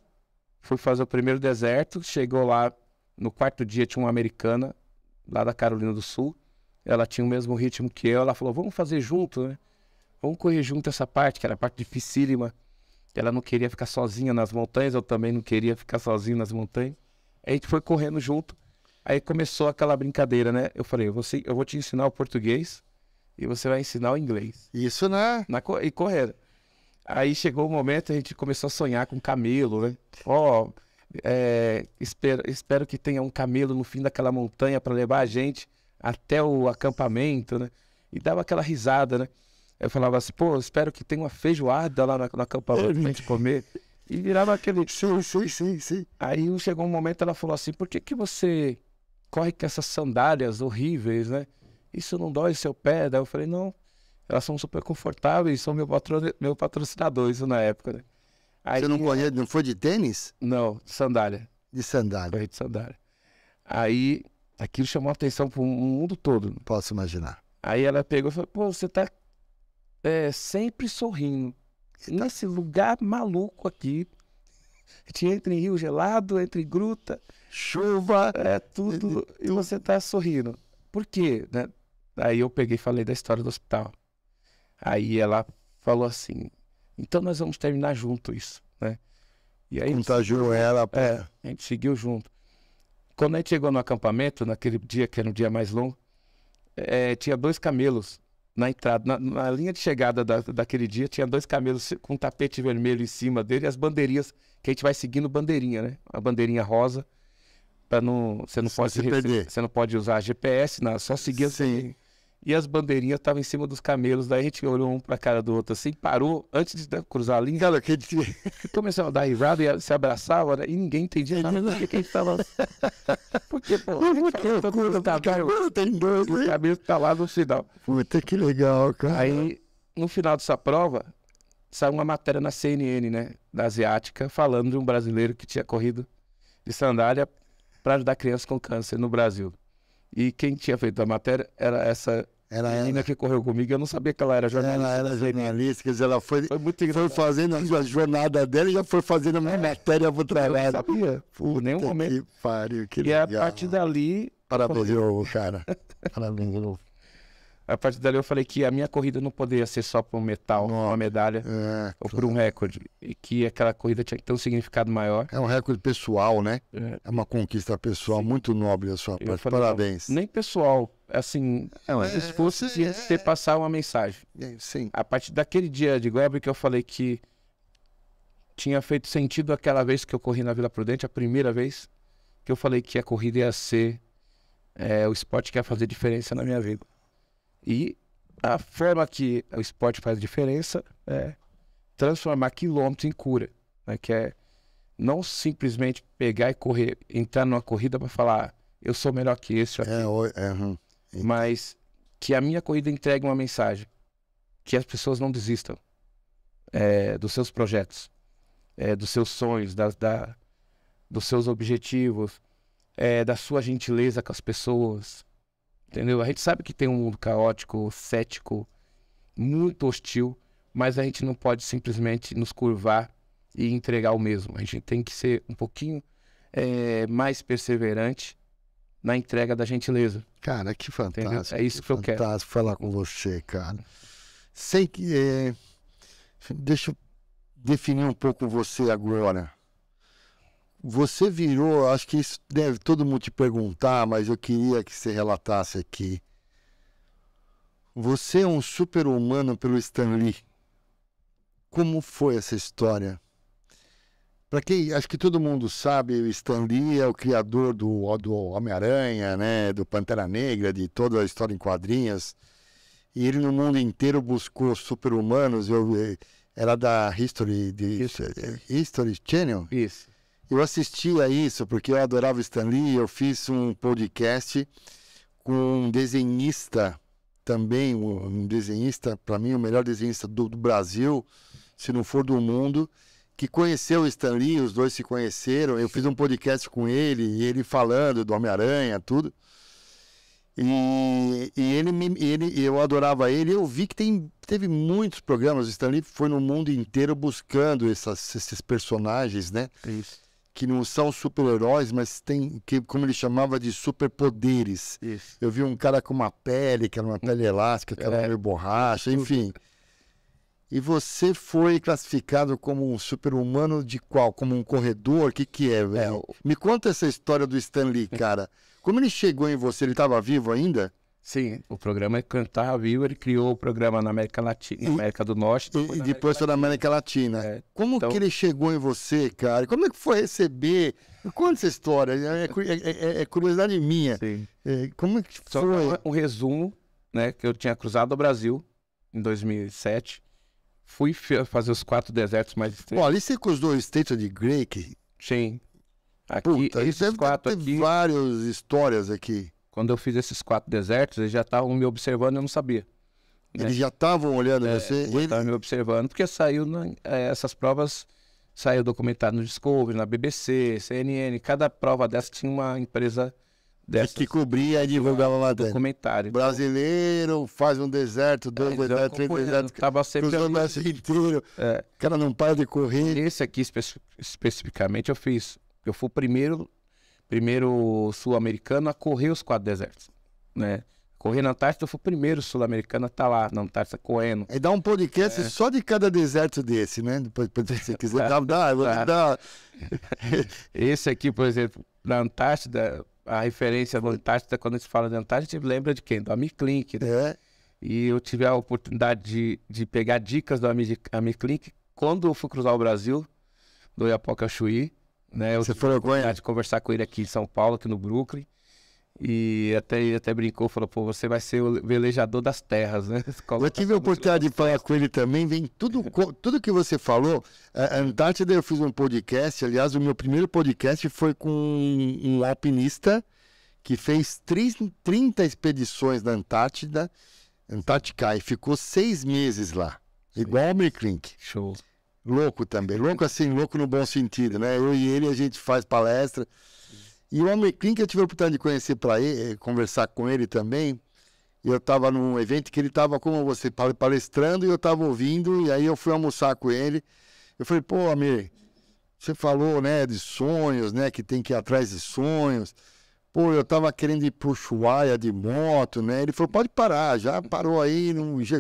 B: fui fazer o primeiro deserto, chegou lá, no 4º dia tinha uma americana, lá da Carolina do Sul, ela tinha o mesmo ritmo que eu, ela falou, vamos fazer junto, né? Vamos correr junto essa parte, que era a parte dificílima. Ela não queria ficar sozinha nas montanhas, eu também não queria ficar sozinho nas montanhas. Aí a gente foi correndo junto, aí começou aquela brincadeira, né? Eu falei, eu vou te ensinar o português e você vai ensinar o inglês.
A: Isso, né?
B: E correndo. Aí chegou o momento, a gente começou a sonhar com camelo, né? Espero que tenha um camelo no fim daquela montanha para levar a gente até o acampamento, né? E dava aquela risada, né? Eu falava assim, pô, espero que tenha uma feijoada lá no acampamento pra gente comer. E virava aquele...
A: Sim.
B: Aí chegou um momento, ela falou assim, por que você corre com essas sandálias horríveis, né? Isso não dói seu pé? Daí eu falei, não, elas são super confortáveis, são meu patrocinador, isso na época, né? Aí,
A: Você não conhece, não foi de tênis?
B: Não, sandália.
A: De sandália.
B: Corri de sandália. Aí, aquilo chamou a atenção pro mundo todo.
A: Posso imaginar.
B: Aí ela pegou e falou, pô, você tá sempre sorrindo. Nesse lugar maluco aqui, A gente entra em rio gelado, entra em gruta,
A: Chuva.
B: tudo, e você tá sorrindo. Por quê, né? Aí eu peguei e falei da história do hospital. Aí ela falou assim, então nós vamos terminar junto isso, né? E aí
A: Contagiou ela.
B: a gente seguiu junto. Quando a gente chegou no acampamento, naquele dia, que era um dia mais longo, tinha 2 camelos na entrada, na linha de chegada daquele dia, tinha 2 camelos com um tapete vermelho em cima dele e as bandeirinhas, que a gente vai seguindo bandeirinha, né? A bandeirinha rosa, para não, você não pode
A: se perder.
B: você não pode usar GPS, só seguir as bandeirinhas. E as bandeirinhas estavam em cima dos camelos, daí a gente olhou um pra cara do outro assim, parou antes de cruzar a linha.
A: Cara, que
B: Começou a dar risada e se abraçava, né? E ninguém entendia nada do que a gente tava. Porque, pô,
A: tem 2,
B: o cabelo tá lá no final.
A: Puta, que legal, cara.
B: Aí, no final dessa prova, saiu uma matéria na CNN, né? Da Asiática, falando de um brasileiro que tinha corrido de sandália para ajudar crianças com câncer no Brasil. E quem tinha feito a matéria era essa menina que correu comigo. Eu não sabia que ela era jornalista.
A: Ela era jornalista, quer dizer, ela foi fazendo a jornada dela e já foi fazendo uma matéria pro trabalho.
B: Eu sabia, por nenhum momento.
A: Que pariu, que
B: e
A: legal.
B: a partir dali...
A: Parabéns de novo, cara. Parabéns de novo.
B: A partir dali eu falei que a minha corrida não poderia ser só por um metal, uma medalha, ou por um recorde. E que aquela corrida tinha que ter um significado maior.
A: É um recorde pessoal, né? É uma conquista pessoal muito nobre da sua parte.
B: Falei,
A: parabéns.
B: Nem pessoal, assim, se fosse ter passar uma mensagem.
A: Sim.
B: A partir daquele dia de Goiaba que eu falei que tinha feito sentido aquela vez que eu corri na Vila Prudente, a primeira vez que eu falei que a corrida ia ser o esporte que ia fazer diferença na minha vida. E a forma que o esporte faz diferença é transformar quilômetros em cura, né? Que é não simplesmente pegar e correr, entrar numa corrida para falar eu sou melhor que esse aqui, mas que a minha corrida entregue uma mensagem, que as pessoas não desistam dos seus projetos, dos seus sonhos, dos seus objetivos, da sua gentileza com as pessoas. Entendeu? A gente sabe que tem um mundo caótico, cético, muito hostil, mas a gente não pode simplesmente nos curvar e entregar o mesmo. A gente tem que ser um pouquinho mais perseverante na entrega da gentileza.
A: Cara, que fantástico.
B: Entendeu? É isso que eu quero.
A: Fantástico falar com você, cara. Sei que... deixa eu definir um pouco você agora. Você virou, acho que isso deve todo mundo te perguntar, mas eu queria que você relatasse aqui. Você é um super-humano pelo Stan Lee. Como foi essa história? Para quem, acho que todo mundo sabe, o Stan Lee é o criador do Homem-Aranha, né, do Pantera Negra, de toda a história em quadrinhos. E ele no mundo inteiro buscou super-humanos. Era da History Channel?
B: Isso.
A: Eu assistia isso porque eu adorava Stan Lee. Eu fiz um podcast com um desenhista também, um desenhista, para mim, o melhor desenhista do Brasil, se não for do mundo, que conheceu o Stan Lee, os dois se conheceram. Eu fiz um podcast com ele, e ele falando do Homem-Aranha, tudo. E eu adorava ele. Eu vi que teve muitos programas. O Stan Lee foi no mundo inteiro buscando esses personagens, né?
B: Isso.
A: Que não são super-heróis, mas tem, como ele chamava, de superpoderes.
B: Isso.
A: Eu vi um cara com uma pele, que era uma pele elástica, que era meio borracha, enfim. E você foi classificado como um super-humano de qual? Como um corredor? O que é, velho? Me conta essa história do Stan Lee, cara. Como ele chegou em você? Ele estava vivo ainda?
B: Sim, o programa estava vivo, ele criou o programa na América Latina, América do Norte.
A: E depois foi na América Latina. Como que ele chegou em você, cara? Como é que foi receber? Conta essa história, é curiosidade minha.
B: Sim.
A: Como é que foi?
B: Só um resumo, né, que eu tinha cruzado o Brasil em 2007. Fui fazer os 4 desertos mais extremos.
A: Bom, ali você cruzou o State of Drake.
B: Sim. Aqui,
A: Puta,
B: esses 4 aqui...
A: várias histórias aqui.
B: Quando eu fiz esses 4 desertos, eles já estavam me observando e eu não sabia.
A: Eles já estavam olhando você?
B: Eles estavam me observando, porque saiu essas provas, saiu documentado no Discovery, na BBC, CNN. Cada prova dessa tinha uma empresa dessas
A: Que cobria e divulgava a matéria.
B: documentário.
A: Brasileiro, faz um deserto, dois
B: Então,
A: desertos, três desertos,
B: tava sempre
A: cruzou o
B: ali.
A: Brasil inteiro.
B: É.
A: O cara não para de correr.
B: Esse aqui especificamente eu fui o primeiro sul-americano a correr os 4 desertos, né? Correr na Antártida, eu fui o primeiro sul-americano a estar lá na Antártida correndo.
A: Aí dá um podcast só de cada deserto desse, né? Depois, se você quiser, dá.
B: Esse aqui, por exemplo, na Antártida, a referência da Antártida, quando a gente fala de Antártida, a gente lembra de quem? Do Amir Klink, né?
A: É.
B: E eu tive a oportunidade de pegar dicas do Amir Klink quando eu fui cruzar o Brasil, do Oiapoque ao Chuí, né? Eu
A: Você
B: tive a
A: falou com
B: oportunidade
A: ele?
B: de conversar com ele aqui em São Paulo, aqui no Brooklyn. E ele até brincou, falou, pô, você vai ser o velejador das terras, né?
A: Eu tive a oportunidade de falar com ele também, vem tudo que você falou. A Antártida, eu fiz um podcast, aliás, o meu primeiro podcast foi com um alpinista que fez 30 expedições na Antártida, Antártica, e ficou 6 meses lá, igual o Amir Klink.
B: Show.
A: Louco também, louco assim, louco no bom sentido, né? Eu e ele, a gente faz palestra. E o Amir Klink, eu tive a oportunidade de conhecer conversar com ele também. Eu estava num evento que ele estava, como você, palestrando, e eu estava ouvindo, e aí eu fui almoçar com ele. Eu falei, pô, Amir, você falou, né, de sonhos, né, que tem que ir atrás de sonhos. Pô, eu estava querendo ir pro Ushuaia de moto, né? Ele falou, pode parar, já parou aí,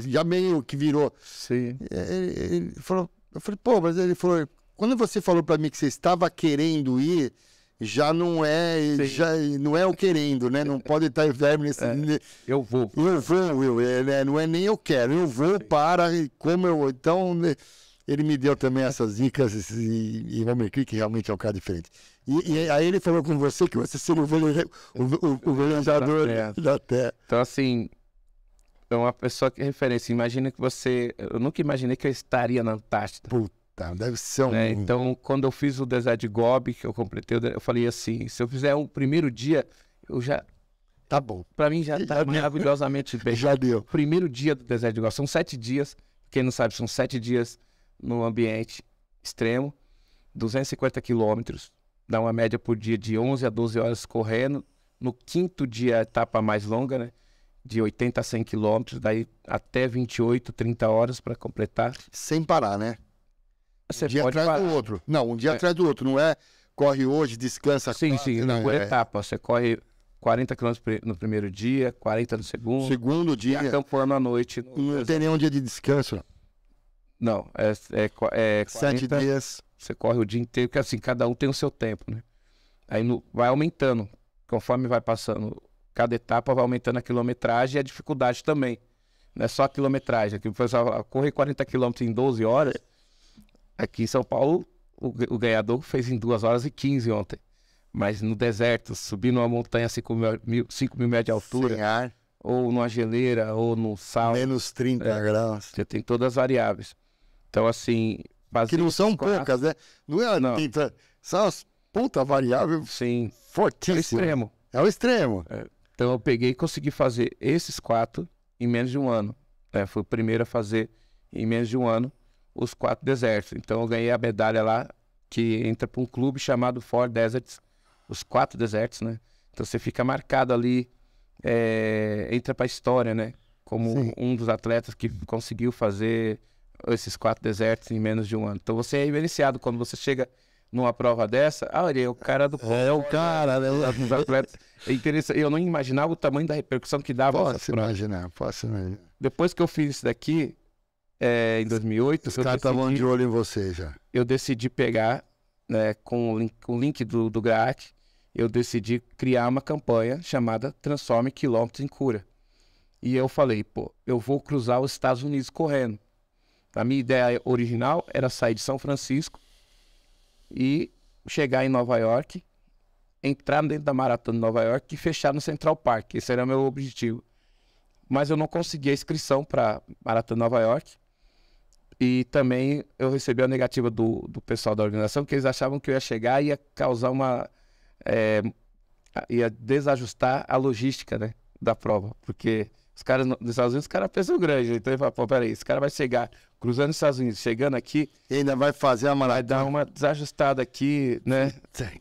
A: já meio que virou.
B: Sim.
A: Ele falou, eu falei, pô, mas ele falou, quando você falou para mim que você estava querendo ir, já não é o querendo, né? Não pode estar verme nesse.
B: Eu vou.
A: Eu vou, Will. Não é nem eu quero, eu vou para como eu. Então, né, ele me deu também essas dicas e o Amir Klink realmente é um cara diferente. E aí ele falou com você que você seria o velejador da Terra.
B: Então, assim, é uma pessoa que é referência. Imagina que você. Eu nunca imaginei que eu estaria na Antártida.
A: Puta, deve ser um.
B: Né? Então, quando eu fiz o deserto de Gobi, que eu completei, eu falei assim: se eu fizer um primeiro dia, eu já.
A: Tá bom.
B: Pra mim já tá maravilhosamente bem.
A: Já deu.
B: Primeiro dia do deserto de Gobi. São 7 dias. Quem não sabe, são 7 dias no ambiente extremo, 250 quilômetros. Dá uma média por dia de 11 a 12 horas correndo. No 5º dia, a etapa mais longa, né? De 80 a 100 quilômetros, daí até 28, 30 horas para completar.
A: Sem parar, né?
B: Você
A: um dia
B: pode
A: atrás
B: parar.
A: do outro. Não, um dia atrás do outro. Não é corre hoje, descansa.
B: Sim,
A: não,
B: por etapa. Você corre 40 quilômetros no primeiro dia, 40 no segundo.
A: Segundo
B: E
A: dia.
B: acampando à noite.
A: Não tem nenhum dia de descanso.
B: Não, é
A: 7
B: 40,
A: dias.
B: Você corre o dia inteiro, porque assim, cada um tem o seu tempo, né? Aí vai aumentando. Conforme vai passando, cada etapa vai aumentando a quilometragem e a dificuldade também. Não é só a quilometragem. Aqui o pessoal corre 40 quilômetros em 12 horas. Aqui em São Paulo, o ganhador fez em 2 horas e 15 ontem. Mas no deserto, subindo uma montanha a 5 mil metros de altura,
A: Sem ar.
B: ou numa geleira, ou no sal,
A: Menos 30 graus.
B: você tem todas as variáveis. Então, assim...
A: Que não são poucas, né? Não é
B: Não.
A: São as puta variável
B: Sim, é o
A: fortíssima.
B: extremo.
A: É o extremo.
B: Então eu peguei e consegui fazer esses 4 em menos de um ano. Fui o primeiro a fazer em menos de um ano os 4 desertos. Então eu ganhei a medalha lá, que entra para um clube chamado 4 Deserts, os 4 desertos, né? Então você fica marcado ali, entra para a história, né? Como
A: Sim.
B: um dos atletas que conseguiu fazer esses 4 desertos em menos de um ano. Então você é evidenciado quando você chega numa prova dessa. Ele é o cara do...
A: É o cara, né?
B: Dos atletas. É interessante. Eu não imaginava o tamanho da repercussão que dava.
A: Posso imaginar.
B: Depois que eu fiz isso daqui, em 2008,
A: Os caras estavam de olho em você já.
B: eu decidi pegar, né, com o link do GRAAC, eu decidi criar uma campanha chamada Transforme Quilômetros em Cura. E eu falei, pô, eu vou cruzar os Estados Unidos correndo. A minha ideia original era sair de São Francisco e chegar em Nova York, entrar dentro da Maratona de Nova York e fechar no Central Park. Esse era o meu objetivo. Mas eu não consegui a inscrição para Maratona de Nova York. E também eu recebi a negativa do pessoal da organização, que eles achavam que eu ia chegar e ia causar ia desajustar a logística, né, da prova. Porque Os caras nos Estados Unidos, os caras pensam grande. Então ele fala, pô, peraí, esse cara vai chegar cruzando os Estados Unidos, chegando aqui,
A: E ainda vai fazer a
B: vai
A: maratona.
B: dar uma desajustada aqui, né,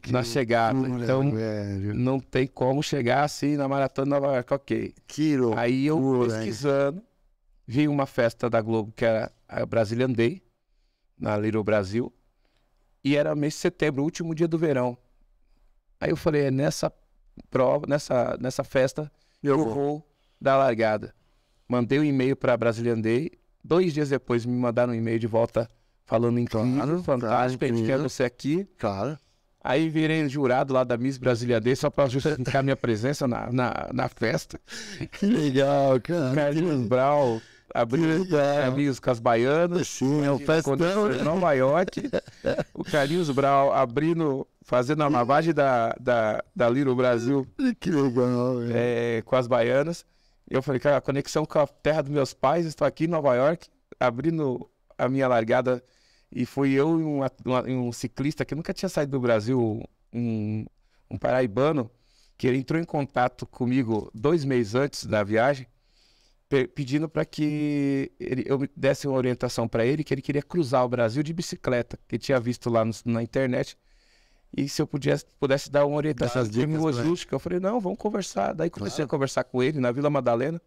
B: na chegada. Então,
A: velho.
B: não tem como chegar assim na Maratona de Nova York, ok.
A: Que loucura,
B: Aí eu
A: hein?
B: pesquisando, vi uma festa da Globo que era a Brazilian Day, na Little Brasil, e era mês de setembro, último dia do verão. Aí eu falei, é nessa prova, nessa festa, eu vou dar a largada. Mandei um e-mail para a Brazilian Day, 2 dias depois me mandaram um e-mail de volta falando incrível, fantástico, a gente quer você aqui.
A: Claro.
B: Aí virei jurado lá da Miss Brasília Day só para justificar minha presença na festa.
A: Que legal, cara.
B: Carlinhos Brau abriu caminhos com as baianas.
A: Sim, é o festão,
B: Em Nova York. O Carlinhos Brau fazendo a lavagem da Little Brasil
A: Que legal, velho.
B: com as baianas. E eu falei, cara, a conexão com a terra dos meus pais, estou aqui em Nova York, abrindo a minha largada. E fui eu e um ciclista que nunca tinha saído do Brasil, um paraibano, que ele entrou em contato comigo 2 meses antes da viagem, pedindo para que eu me desse uma orientação para ele, que ele queria cruzar o Brasil de bicicleta, que tinha visto lá na internet, e se eu pudesse dar uma orientação de logística. Eu falei, não, vamos conversar. Daí comecei a conversar com ele na Vila Madalena,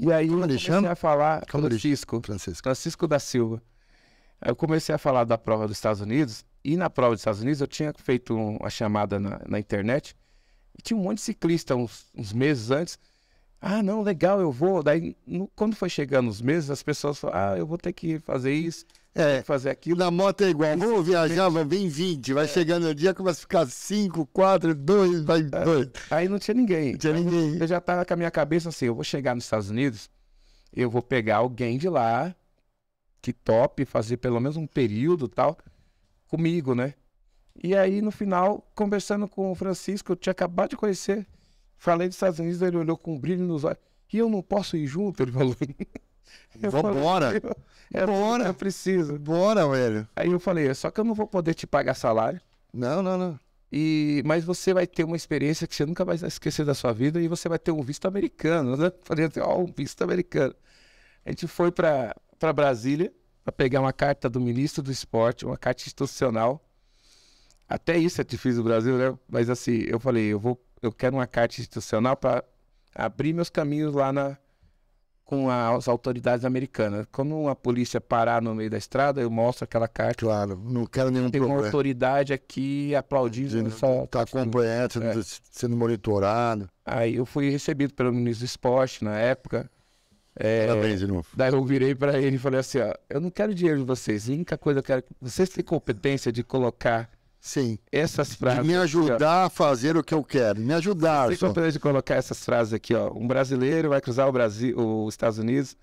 B: e aí eu comecei a falar, Francisco da Silva. Aí eu comecei a falar da prova dos Estados Unidos, e na prova dos Estados Unidos eu tinha feito uma chamada na internet, e tinha um monte de ciclista uns meses antes. Ah, não, legal, eu vou. Daí, quando foi chegando os meses, as pessoas falaram, eu vou ter que fazer isso, ter que fazer aquilo.
A: Na moto é igual, vou viajar, vai vem 20, vai chegando o dia, começa a ficar 5, 4, 2, vai 2.
B: Aí não tinha ninguém.
A: Não tinha ninguém.
B: Eu já tava com a minha cabeça assim, eu vou chegar nos Estados Unidos, eu vou pegar alguém de lá, que tope fazer pelo menos um período e tal, comigo, né? E aí, no final, conversando com o Francisco, eu tinha acabado de conhecer, falei dos Estados Unidos, ele olhou com um brilho nos olhos, e eu não posso ir junto, ele falou.
A: Vambora.
B: Bora. Eu preciso.
A: Bora, velho.
B: Aí eu falei, só que eu não vou poder te pagar salário,
A: Não.
B: mas você vai ter uma experiência que você nunca vai esquecer da sua vida, e você vai ter um visto americano, né? Falei assim, um visto americano. A gente foi para Brasília para pegar uma carta do ministro do esporte, uma carta institucional. Até isso é difícil no Brasil, né? Mas assim, eu falei, eu quero uma carta institucional para abrir meus caminhos lá com as autoridades americanas. Quando uma polícia parar no meio da estrada, eu mostro aquela carta.
A: Claro, não quero nenhum
B: Tem uma
A: problema.
B: autoridade aqui aplaudindo.
A: Tá acompanhando, sendo monitorado.
B: Aí eu fui recebido pelo ministro do esporte na época.
A: Parabéns de novo.
B: Daí eu virei para ele e falei assim, eu não quero dinheiro de vocês. A única coisa que eu quero que vocês têm competência de colocar essas frases.
A: De me ajudar a fazer o que eu quero. Me ajudar.
B: Tem competência de colocar essas frases aqui, ó. Um brasileiro vai cruzar os Estados Unidos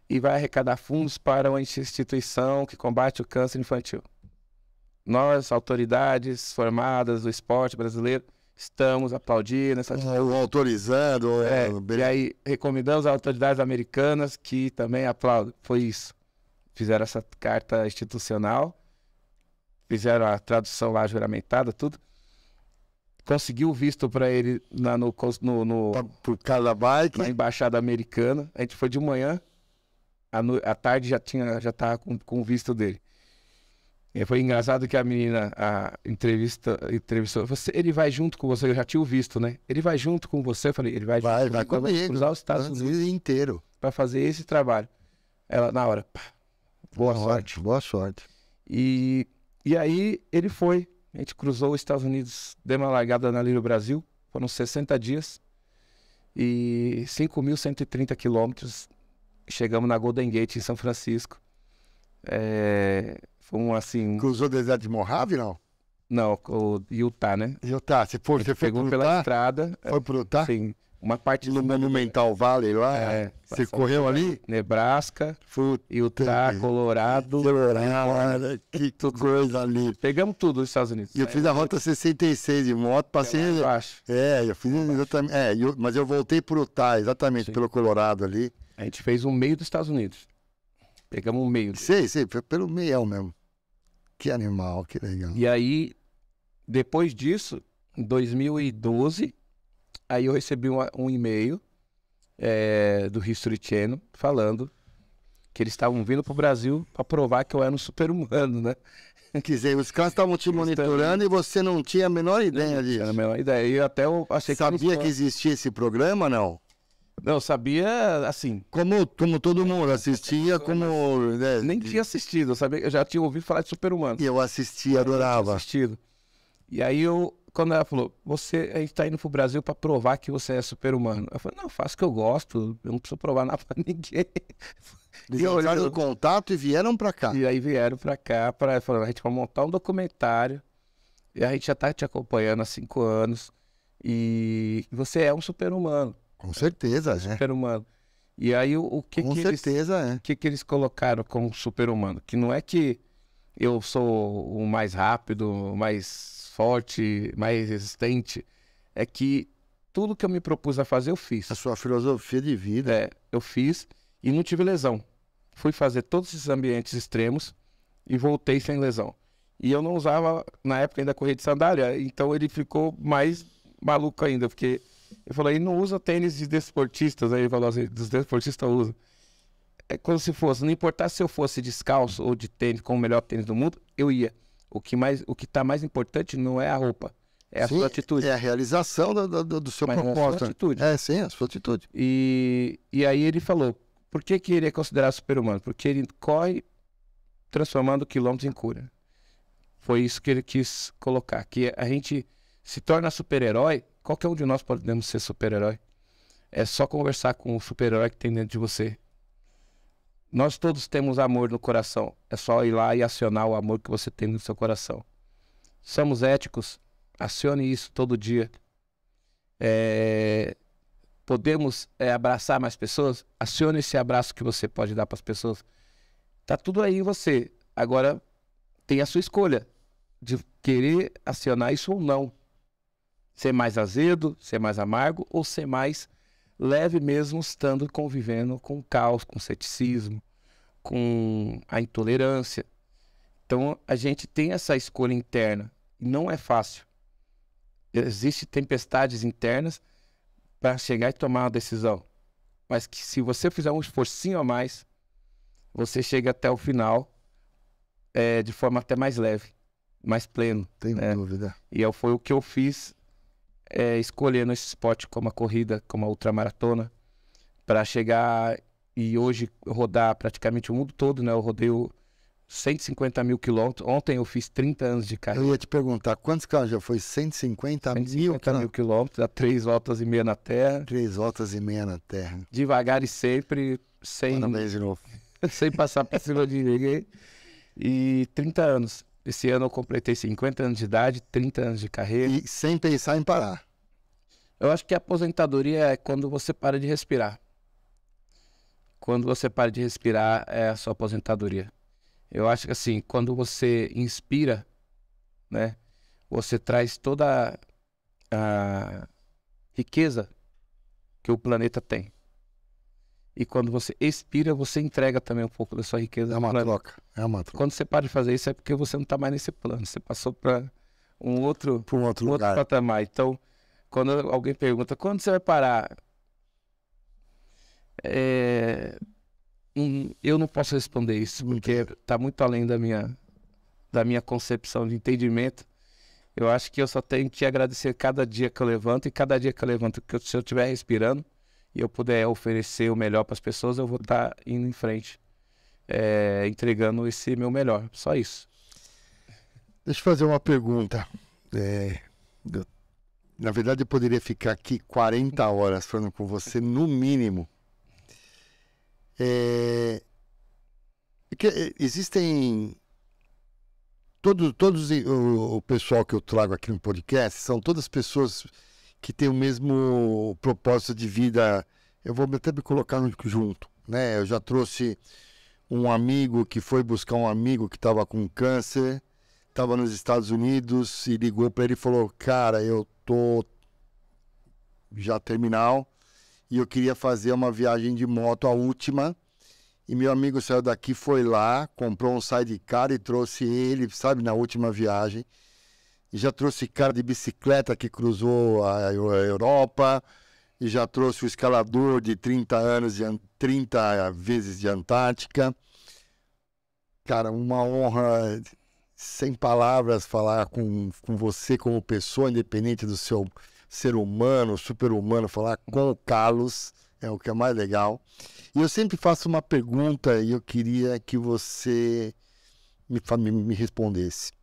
B: e vai arrecadar fundos para uma instituição que combate o câncer infantil. Nós, autoridades formadas do esporte brasileiro, estamos aplaudindo essa
A: autorizando.
B: E aí recomendamos às autoridades americanas que também aplaudem. Foi isso. Fizeram essa carta institucional, fizeram a tradução lá juramentada, tudo. Conseguiu o visto para ele
A: Por causa da bike.
B: na embaixada americana. A gente foi de manhã, à tarde já tava com o visto dele. E foi engraçado que a menina entrevistou, ele vai junto com você, eu já tinha o visto, né? Ele vai junto com você, eu falei, ele vai
A: comigo.
B: cruzar os Estados Unidos
A: inteiro.
B: para fazer esse trabalho. Ela, na hora, boa sorte.
A: Boa sorte.
B: E aí ele foi, a gente cruzou os Estados Unidos, deu uma largada na Little Brasil, foram 60 dias e 5.130 quilômetros, chegamos na Golden Gate em São Francisco. Foi assim...
A: Cruzou o deserto de Mojave, não?
B: Não, o Utah, né?
A: Utah, você
B: pegou pela estrada.
A: Foi pro Utah?
B: Sim, uma parte
A: no Monumental Valley lá. Você correu ali?
B: Nebraska, Utah, Colorado.
A: Que coisa ali.
B: Pegamos tudo nos Estados Unidos.
A: E eu fiz a rota 66 de moto, passei. Eu fiz exatamente. Mas eu voltei pro Utah, exatamente, pelo Colorado ali.
B: A gente fez o meio dos Estados Unidos. Pegamos o meio.
A: Sei, foi pelo meio mesmo. Que animal, que legal.
B: E aí, depois disso, em 2012, aí eu recebi um e-mail do History Channel falando que eles estavam vindo pro Brasil para provar que eu era um super-humano, né?
A: Quer dizer, os caras estavam te monitorando e você não tinha a menor ideia disso.
B: Era a menor ideia. E até eu achei
A: Sabia que existia esse programa, não?
B: Não, sabia, assim...
A: Como todo mundo assistia, como... né,
B: Nem tinha assistido, eu sabia, eu já tinha ouvido falar de super-humano.
A: E eu assistia, adorava.
B: Assistido. E aí quando ela falou, a gente tá indo pro Brasil pra provar que você é super-humano. Eu falei, não, faço o que eu gosto, eu não preciso provar nada pra ninguém.
A: Eles entraram em contato e vieram pra cá.
B: E aí vieram pra cá, falando, a gente vai montar um documentário, e a gente já tá te acompanhando há 5 anos, e você é um super-humano.
A: Com certeza, né?
B: Super-humano. E aí
A: Com certeza,
B: o que eles colocaram como super-humano? Que não é que eu sou o mais rápido, o mais forte, mais resistente. É que tudo que eu me propus a fazer, eu fiz.
A: A sua filosofia de vida.
B: Eu fiz e não tive lesão. Fui fazer todos esses ambientes extremos e voltei sem lesão. E eu não usava, na época, ainda correr de sandália, então ele ficou mais maluco ainda, porque eu falei, ele não usa tênis de desportistas, aí ele falou assim, dos desportistas usam. É como se fosse, não importasse se eu fosse descalço ou de tênis, com o melhor tênis do mundo, eu ia. O que tá mais importante não é a roupa, é a sua atitude.
A: É a realização do seu propósito.
B: É a sua atitude.
A: Sim, a sua atitude.
B: E aí ele falou, por que ele é considerado super-humano? Porque ele corre transformando quilômetros em cura. Foi isso que ele quis colocar, que a gente se torna super-herói, qualquer um de nós podemos ser super-herói. É só conversar com o super-herói que tem dentro de você. Nós todos temos amor no coração. É só ir lá e acionar o amor que você tem no seu coração. Somos éticos. Acione isso todo dia. Podemos abraçar mais pessoas? Acione esse abraço que você pode dar para as pessoas. Tá tudo aí em você. Agora tem a sua escolha de querer acionar isso ou não. Ser mais azedo, ser mais amargo ou ser mais leve mesmo estando convivendo com o caos, com o ceticismo, com a intolerância. Então a gente tem essa escolha interna e não é fácil. Existem tempestades internas para chegar e tomar uma decisão. Mas que se você fizer um esforcinho a mais, você chega até o final de forma até mais leve, mais pleno.
A: Tem dúvida.
B: E foi o que eu fiz escolhendo esse esporte como a corrida, como a ultramaratona, para chegar e hoje rodar praticamente o mundo todo, né? Eu rodei 150 mil quilômetros. Ontem eu fiz 30 anos de carreira.
A: Eu ia te perguntar, quantos quilômetros já foi? 150 mil
B: quilômetros, dá 3 voltas e meia na Terra.
A: 3 voltas e meia na Terra.
B: Devagar e sempre, sem,
A: parabéns de novo.
B: sem passar por cima de ninguém. E 30 anos. Esse ano eu completei 50 anos de idade, 30 anos de carreira.
A: E sem pensar em parar.
B: Eu acho que a aposentadoria é quando você para de respirar. Quando você para de respirar é a sua aposentadoria. Eu acho que assim, quando você inspira, né, você traz toda a riqueza que o planeta tem. E quando você expira, você entrega também um pouco da sua riqueza.
A: É uma troca.
B: Quando você para de fazer isso é porque você não está mais nesse plano. Você passou para um outro patamar. Então, quando alguém pergunta, quando você vai parar? Eu não posso responder isso, porque está muito além da minha concepção de entendimento. Eu acho que eu só tenho que agradecer cada dia que eu levanto, e cada dia que eu levanto, que se eu estiver respirando e eu puder oferecer o melhor para as pessoas, eu vou estar indo em frente, entregando esse meu melhor. Só isso.
A: Deixa eu fazer uma pergunta. Na verdade, eu poderia ficar aqui 40 horas falando com você, no mínimo. Existem todos o pessoal que eu trago aqui no podcast são todas pessoas que têm o mesmo propósito de vida. Eu vou até me colocar junto, né? Eu já trouxe um amigo que foi buscar um amigo que estava com câncer, estava nos Estados Unidos e ligou para ele e falou: cara, eu tô já terminal e eu queria fazer uma viagem de moto, a última. E meu amigo saiu daqui, foi lá, comprou um sidecar e trouxe ele, sabe, na última viagem. E já trouxe cara de bicicleta que cruzou a Europa. e já trouxe o escalador de 30 anos, 30 vezes de Antártica. Cara, uma honra, sem palavras, falar com você como pessoa, independente do seu ser humano, super-humano, falar com o Carlos, é o que é mais legal. E eu sempre faço uma pergunta e eu queria que você me respondesse.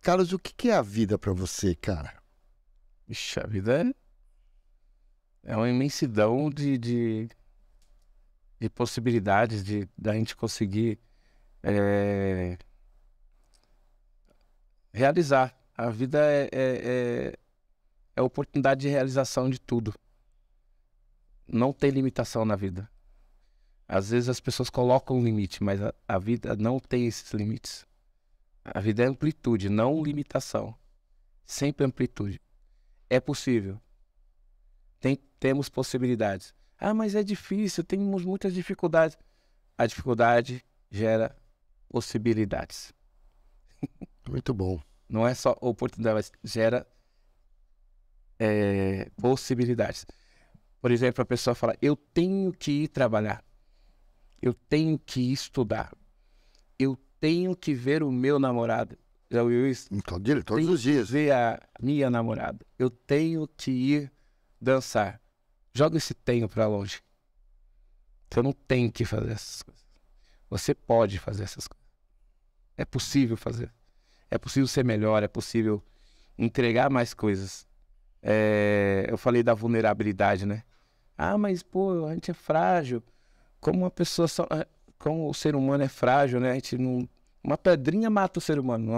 A: Carlos, o que é a vida para você, cara?
B: Ixi, a vida é uma imensidão de possibilidades da gente conseguir realizar. A vida é a oportunidade de realização de tudo. Não tem limitação na vida. Às vezes as pessoas colocam um limite, mas a vida não tem esses limites. A vida é amplitude, não limitação. Sempre amplitude. É possível. Temos possibilidades. Ah, mas é difícil, temos muitas dificuldades. A dificuldade gera possibilidades.
A: Muito bom.
B: Não é só oportunidade, mas gera possibilidades. Por exemplo, a pessoa fala, eu tenho que ir trabalhar. Eu tenho que estudar. Eu tenho que ver o meu namorado. Já ouviu isso?
A: Todos os dias.
B: Ver a minha namorada. Eu tenho que ir dançar. Joga esse tenho pra longe. Você não tem que fazer essas coisas. Você pode fazer essas coisas. É possível fazer. É possível ser melhor. É possível entregar mais coisas. Eu falei da vulnerabilidade, né? Ah, mas pô, a gente é frágil. Como uma pessoa como o ser humano é frágil, né? A gente não... Uma pedrinha mata o ser humano.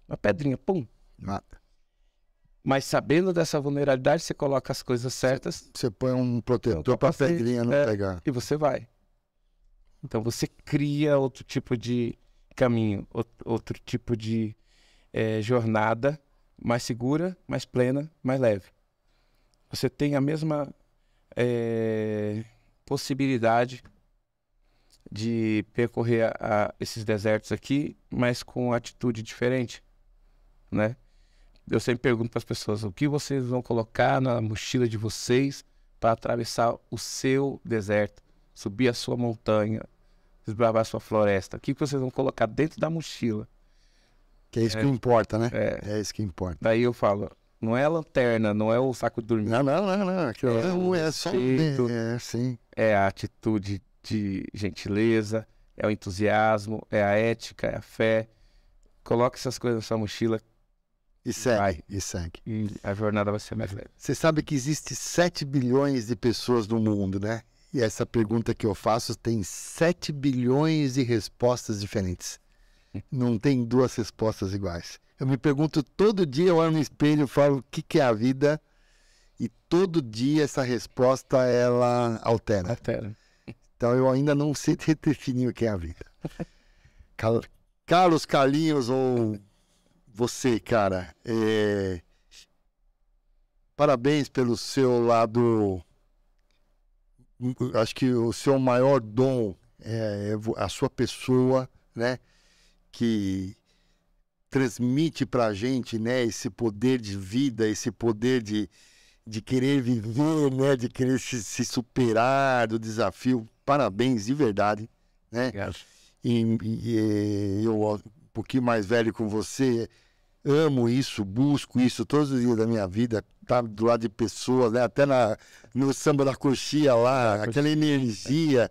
B: Uma pedrinha, pum.
A: Mata.
B: Mas sabendo dessa vulnerabilidade, você coloca as coisas certas.
A: Você põe um protetor para a pedrinha não pegar.
B: E você vai. Então você cria outro tipo de caminho, outro tipo de jornada mais segura, mais plena, mais leve. Você tem a mesma possibilidade de percorrer esses desertos aqui, mas com atitude diferente, né? Eu sempre pergunto para as pessoas, o que vocês vão colocar na mochila de vocês para atravessar o seu deserto, subir a sua montanha, desbravar a sua floresta? O que vocês vão colocar dentro da mochila?
A: Que é isso que importa, né? É isso que importa.
B: Daí eu falo, não é a lanterna, não é o saco de dormir.
A: Não. Aquilo é só sim.
B: É a atitude de gentileza, é o entusiasmo, é a ética, é a fé. Coloque essas coisas na sua mochila.
A: E segue.
B: E a jornada vai ser mais leve.
A: Você sabe que existe 7 bilhões de pessoas no mundo, né? E essa pergunta que eu faço tem 7 bilhões de respostas diferentes. Não tem duas respostas iguais. Eu me pergunto todo dia, eu olho no espelho e falo o que é a vida, e todo dia essa resposta ela altera. Então eu ainda não sei definir o que é a vida. Carlos, Carlinhos, ou você, cara, parabéns pelo seu lado. Acho que o seu maior dom é a sua pessoa, né? Que transmite pra gente, né? Esse poder de vida, esse poder de querer viver, né? De querer se superar do desafio. Parabéns, de verdade, né?
B: Obrigado.
A: E eu, um pouquinho mais velho com você, amo isso, busco isso todos os dias da minha vida, tá do lado de pessoas, né? Até no samba da coxia lá, aquela energia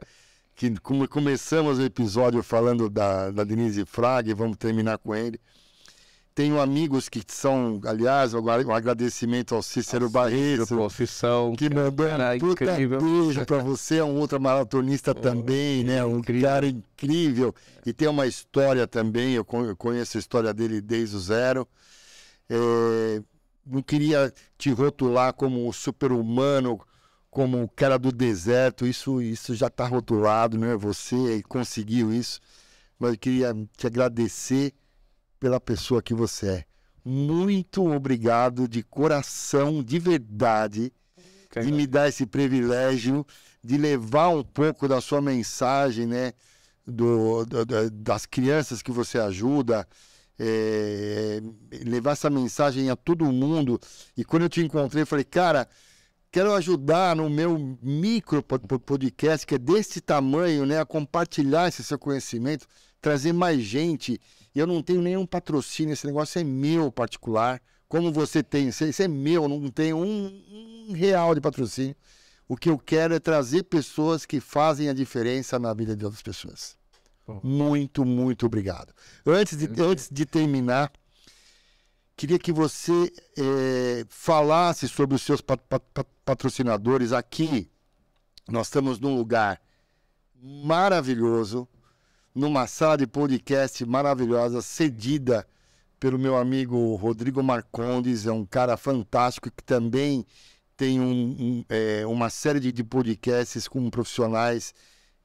A: que começamos o episódio falando da Denise Fraga e vamos terminar com ele. Tenho amigos que são, aliás, um agradecimento ao Cícero Barreto, que mandou um puta beijo para você, é um ultramaratonista também, né? Um cara incrível. E tem uma história também, eu conheço a história dele desde o zero. Não queria te rotular como super-humano, como o cara do deserto, isso já está rotulado, né? Você conseguiu isso, mas eu queria te agradecer pela pessoa que você é. Muito obrigado de coração, de verdade, de me dar esse privilégio de levar um pouco da sua mensagem, né? Das crianças que você ajuda, levar essa mensagem a todo mundo. E quando eu te encontrei, eu falei, cara, quero ajudar no meu micro podcast, que é desse tamanho, né, a compartilhar esse seu conhecimento, trazer mais gente. Eu não tenho nenhum patrocínio, esse negócio é meu particular. Como você tem, isso é meu, não tenho um real de patrocínio. O que eu quero é trazer pessoas que fazem a diferença na vida de outras pessoas. Muito, muito obrigado. Antes de terminar, queria que você falasse sobre os seus patrocinadores. Aqui, nós estamos num lugar maravilhoso, numa sala de podcast maravilhosa, cedida pelo meu amigo Rodrigo Marcondes. É um cara fantástico que também tem uma série de podcasts com profissionais,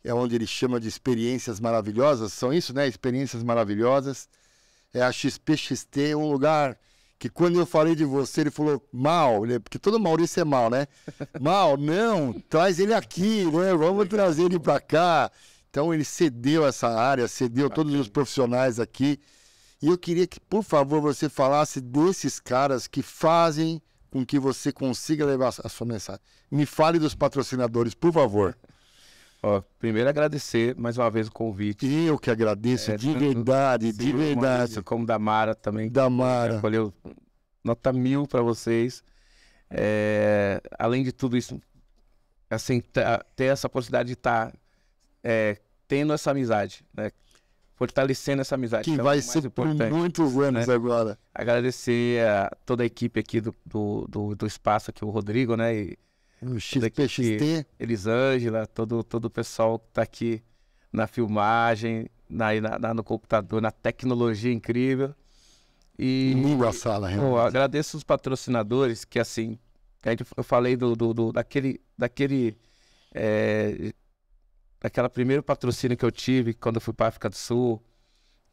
A: onde ele chama de experiências maravilhosas. São isso, né? Experiências maravilhosas. A XPXT, um lugar que quando eu falei de você, ele falou, Mal, porque todo Maurício é mal, né? Mal, não, traz ele aqui, né? Vamos trazer ele para cá. Então ele cedeu essa área, cedeu todos os profissionais aqui. E eu queria que, por favor, você falasse desses caras que fazem com que você consiga levar a sua mensagem. Me fale dos patrocinadores, por favor.
B: Primeiro agradecer mais uma vez o convite.
A: Eu que agradeço, de verdade, de verdade.
B: Como da Mara também.
A: Da Mara.
B: Valeu, nota 1000 para vocês. Além de tudo isso, assim, ter essa possibilidade de estar tendo essa amizade, né? Fortalecendo essa amizade.
A: Que vai ser por muitos anos, né? Agora.
B: Agradecer a toda a equipe aqui do espaço, aqui o Rodrigo, né? E
A: o XPXT.
B: Elisângela, todo o pessoal que está aqui na filmagem, no computador, na tecnologia incrível. E
A: lindo a sala, realmente.
B: Agradeço os patrocinadores, que assim, eu falei daquela primeiro patrocínio que eu tive quando eu fui para a África do Sul,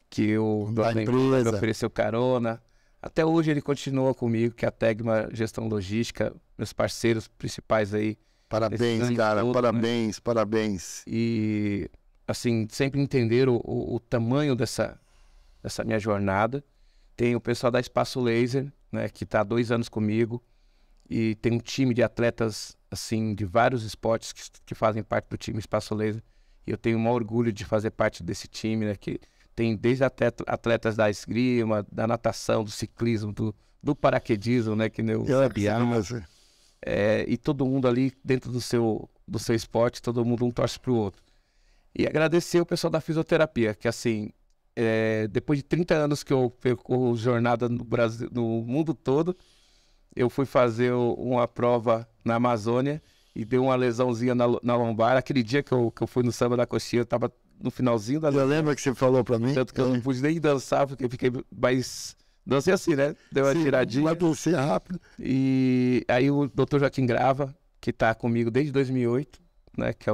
B: que o me ofereceu carona. Até hoje ele continua comigo, que é a Tegma Gestão Logística, meus parceiros principais aí.
A: Parabéns, cara, todo, parabéns, né? Parabéns.
B: E, assim, sempre entender o tamanho dessa minha jornada. Tem o pessoal da Espaço Laser, né, que está há 2 anos comigo, e tem um time de atletas, assim, de vários esportes que fazem parte do time Espaço Laser, e eu tenho um orgulho de fazer parte desse time, né, que tem desde atletas da esgrima, da natação, do ciclismo, do paraquedismo, né, que nem o e todo mundo ali dentro do seu esporte, todo mundo um torce pro outro. E agradecer o pessoal da fisioterapia, que assim, depois de 30 anos que eu percorro jornada no Brasil, no mundo todo, eu fui fazer uma prova na Amazônia e deu uma lesãozinha na lombar. Aquele dia que eu fui no Samba da Coxinha, eu tava no finalzinho da lesão.
A: Eu lembro que você falou pra mim.
B: Tanto que eu não pude nem dançar, porque eu fiquei mais... Dancei assim, né? Deu uma tiradinha.
A: Vai dançar rápido.
B: E aí o Dr. Joaquim Grava, que tá comigo desde 2008, né? Que é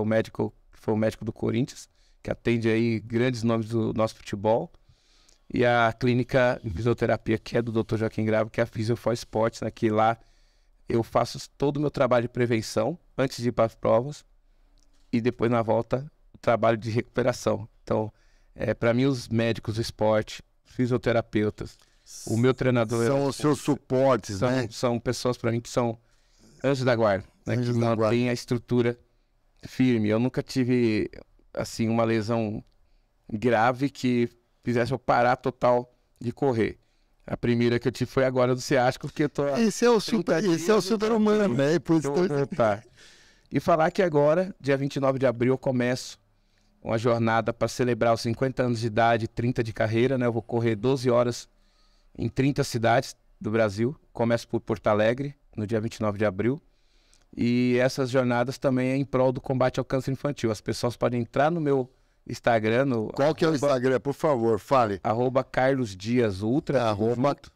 B: foi o médico do Corinthians, que atende aí grandes nomes do nosso futebol. E a clínica de fisioterapia, que é do Dr. Joaquim Grava, que é a Physio for Sports, né? Que lá eu faço todo o meu trabalho de prevenção antes de ir para as provas e depois na volta o trabalho de recuperação. Então, para mim, os médicos do esporte, fisioterapeutas, o meu treinador...
A: São os seus suportes, né?
B: São pessoas para mim que são anjos da guarda, né? Que mantêm a estrutura firme. Eu nunca tive, assim, uma lesão grave que fizesse eu parar total de correr. A primeira que eu tive foi agora do ciático, porque eu tô...
A: Esse é o super-humano, né? Por isso
B: E falar que agora, dia 29 de abril, eu começo uma jornada para celebrar os 50 anos de idade, 30 de carreira, né? Eu vou correr 12 horas em 30 cidades do Brasil. Começo por Porto Alegre, no dia 29 de abril. E essas jornadas também é em prol do combate ao câncer infantil. As pessoas podem entrar no meu Instagram.
A: Qual que é o Instagram? Por favor, fale.
B: @CarlosDiasUltra.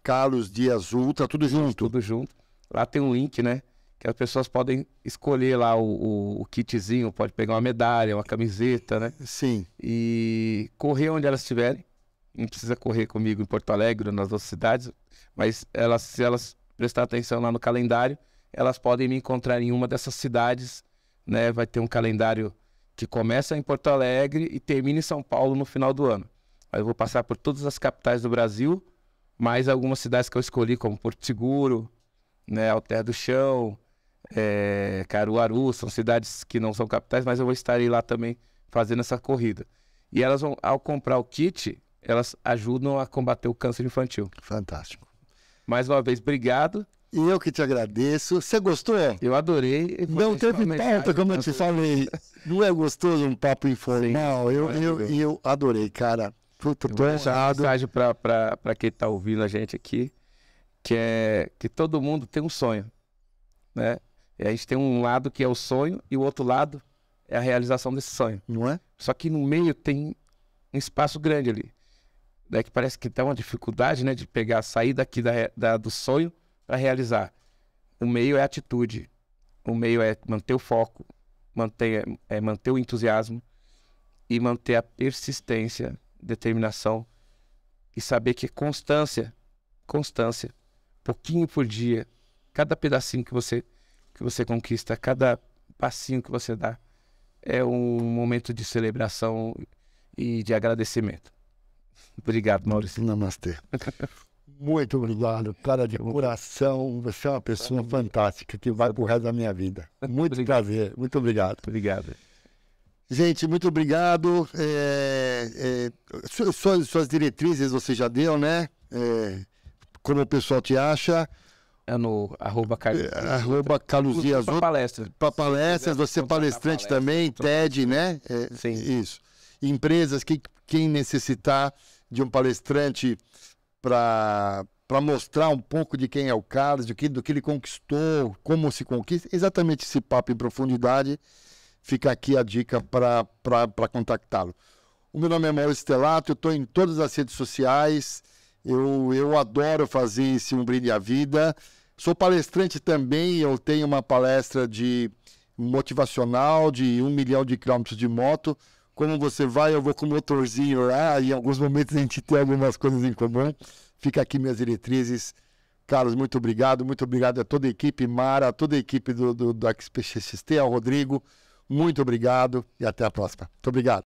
A: @CarlosDiasUltra, tudo junto.
B: Tudo junto. Lá tem um link, né? Que as pessoas podem escolher lá o kitzinho, pode pegar uma medalha, uma camiseta, né?
A: Sim.
B: E correr onde elas estiverem. Não precisa correr comigo em Porto Alegre ou nas outras cidades, mas se elas prestar atenção lá no calendário, elas podem me encontrar em uma dessas cidades, né? Vai ter um calendário que começa em Porto Alegre e termina em São Paulo no final do ano. Aí eu vou passar por todas as capitais do Brasil, mais algumas cidades que eu escolhi, como Porto Seguro, né? Alter do Chão, Caruaru, são cidades que não são capitais, mas eu vou estar lá também fazendo essa corrida. E elas vão, ao comprar o kit, elas ajudam a combater o câncer infantil.
A: Fantástico.
B: Mais uma vez, obrigado.
A: E eu que te agradeço. Você gostou?
B: Eu adorei.
A: Não teve pauta, como eu te falei. Não é gostoso um papo informal?
B: Sim,
A: eu adorei, cara. Tô
B: deixar uma
A: honrado.
B: mensagem para quem está ouvindo a gente aqui, que é que todo mundo tem um sonho, né? E a gente tem um lado que é o sonho e o outro lado é a realização desse sonho.
A: Não é?
B: Só que no meio tem um espaço grande ali. Daí que parece que tem uma dificuldade, né, de sair daqui do sonho para realizar. O meio é atitude. O meio é manter o foco, manter o entusiasmo e manter a persistência, determinação e saber que constância, pouquinho por dia, cada pedacinho que você conquista, cada passinho que você dá, é um momento de celebração e de agradecimento. Obrigado, Maurício.
A: Namastê. Muito obrigado, cara de coração. Você é uma pessoa fantástica que vai pro resto da minha vida. Muito
B: Obrigado.
A: prazer. Muito obrigado.
B: Obrigado.
A: Gente, muito obrigado. Suas diretrizes você já deu, né? Como o pessoal te acha?
B: É no
A: @Carlos Dias
B: para palestra.
A: Para palestras, você é palestrante também, TED, né?
B: Sim.
A: Isso. Empresas, quem necessitar de um palestrante para mostrar um pouco de quem é o Carlos, do que ele conquistou, como se conquista, exatamente esse papo em profundidade, fica aqui a dica para contactá-lo. O meu nome é Maurício Stelato, eu estou em todas as redes sociais, eu adoro fazer esse Um Brinde à Vida. Sou palestrante também, eu tenho uma palestra de motivacional de 1 milhão de quilômetros de moto. Como você vai, eu vou com o motorzinho lá, e em alguns momentos a gente tem algumas coisas em comum. Fica aqui minhas diretrizes. Carlos, muito obrigado a toda a equipe, Mara, a toda a equipe do XPXT, ao Rodrigo. Muito obrigado e até a próxima. Muito obrigado.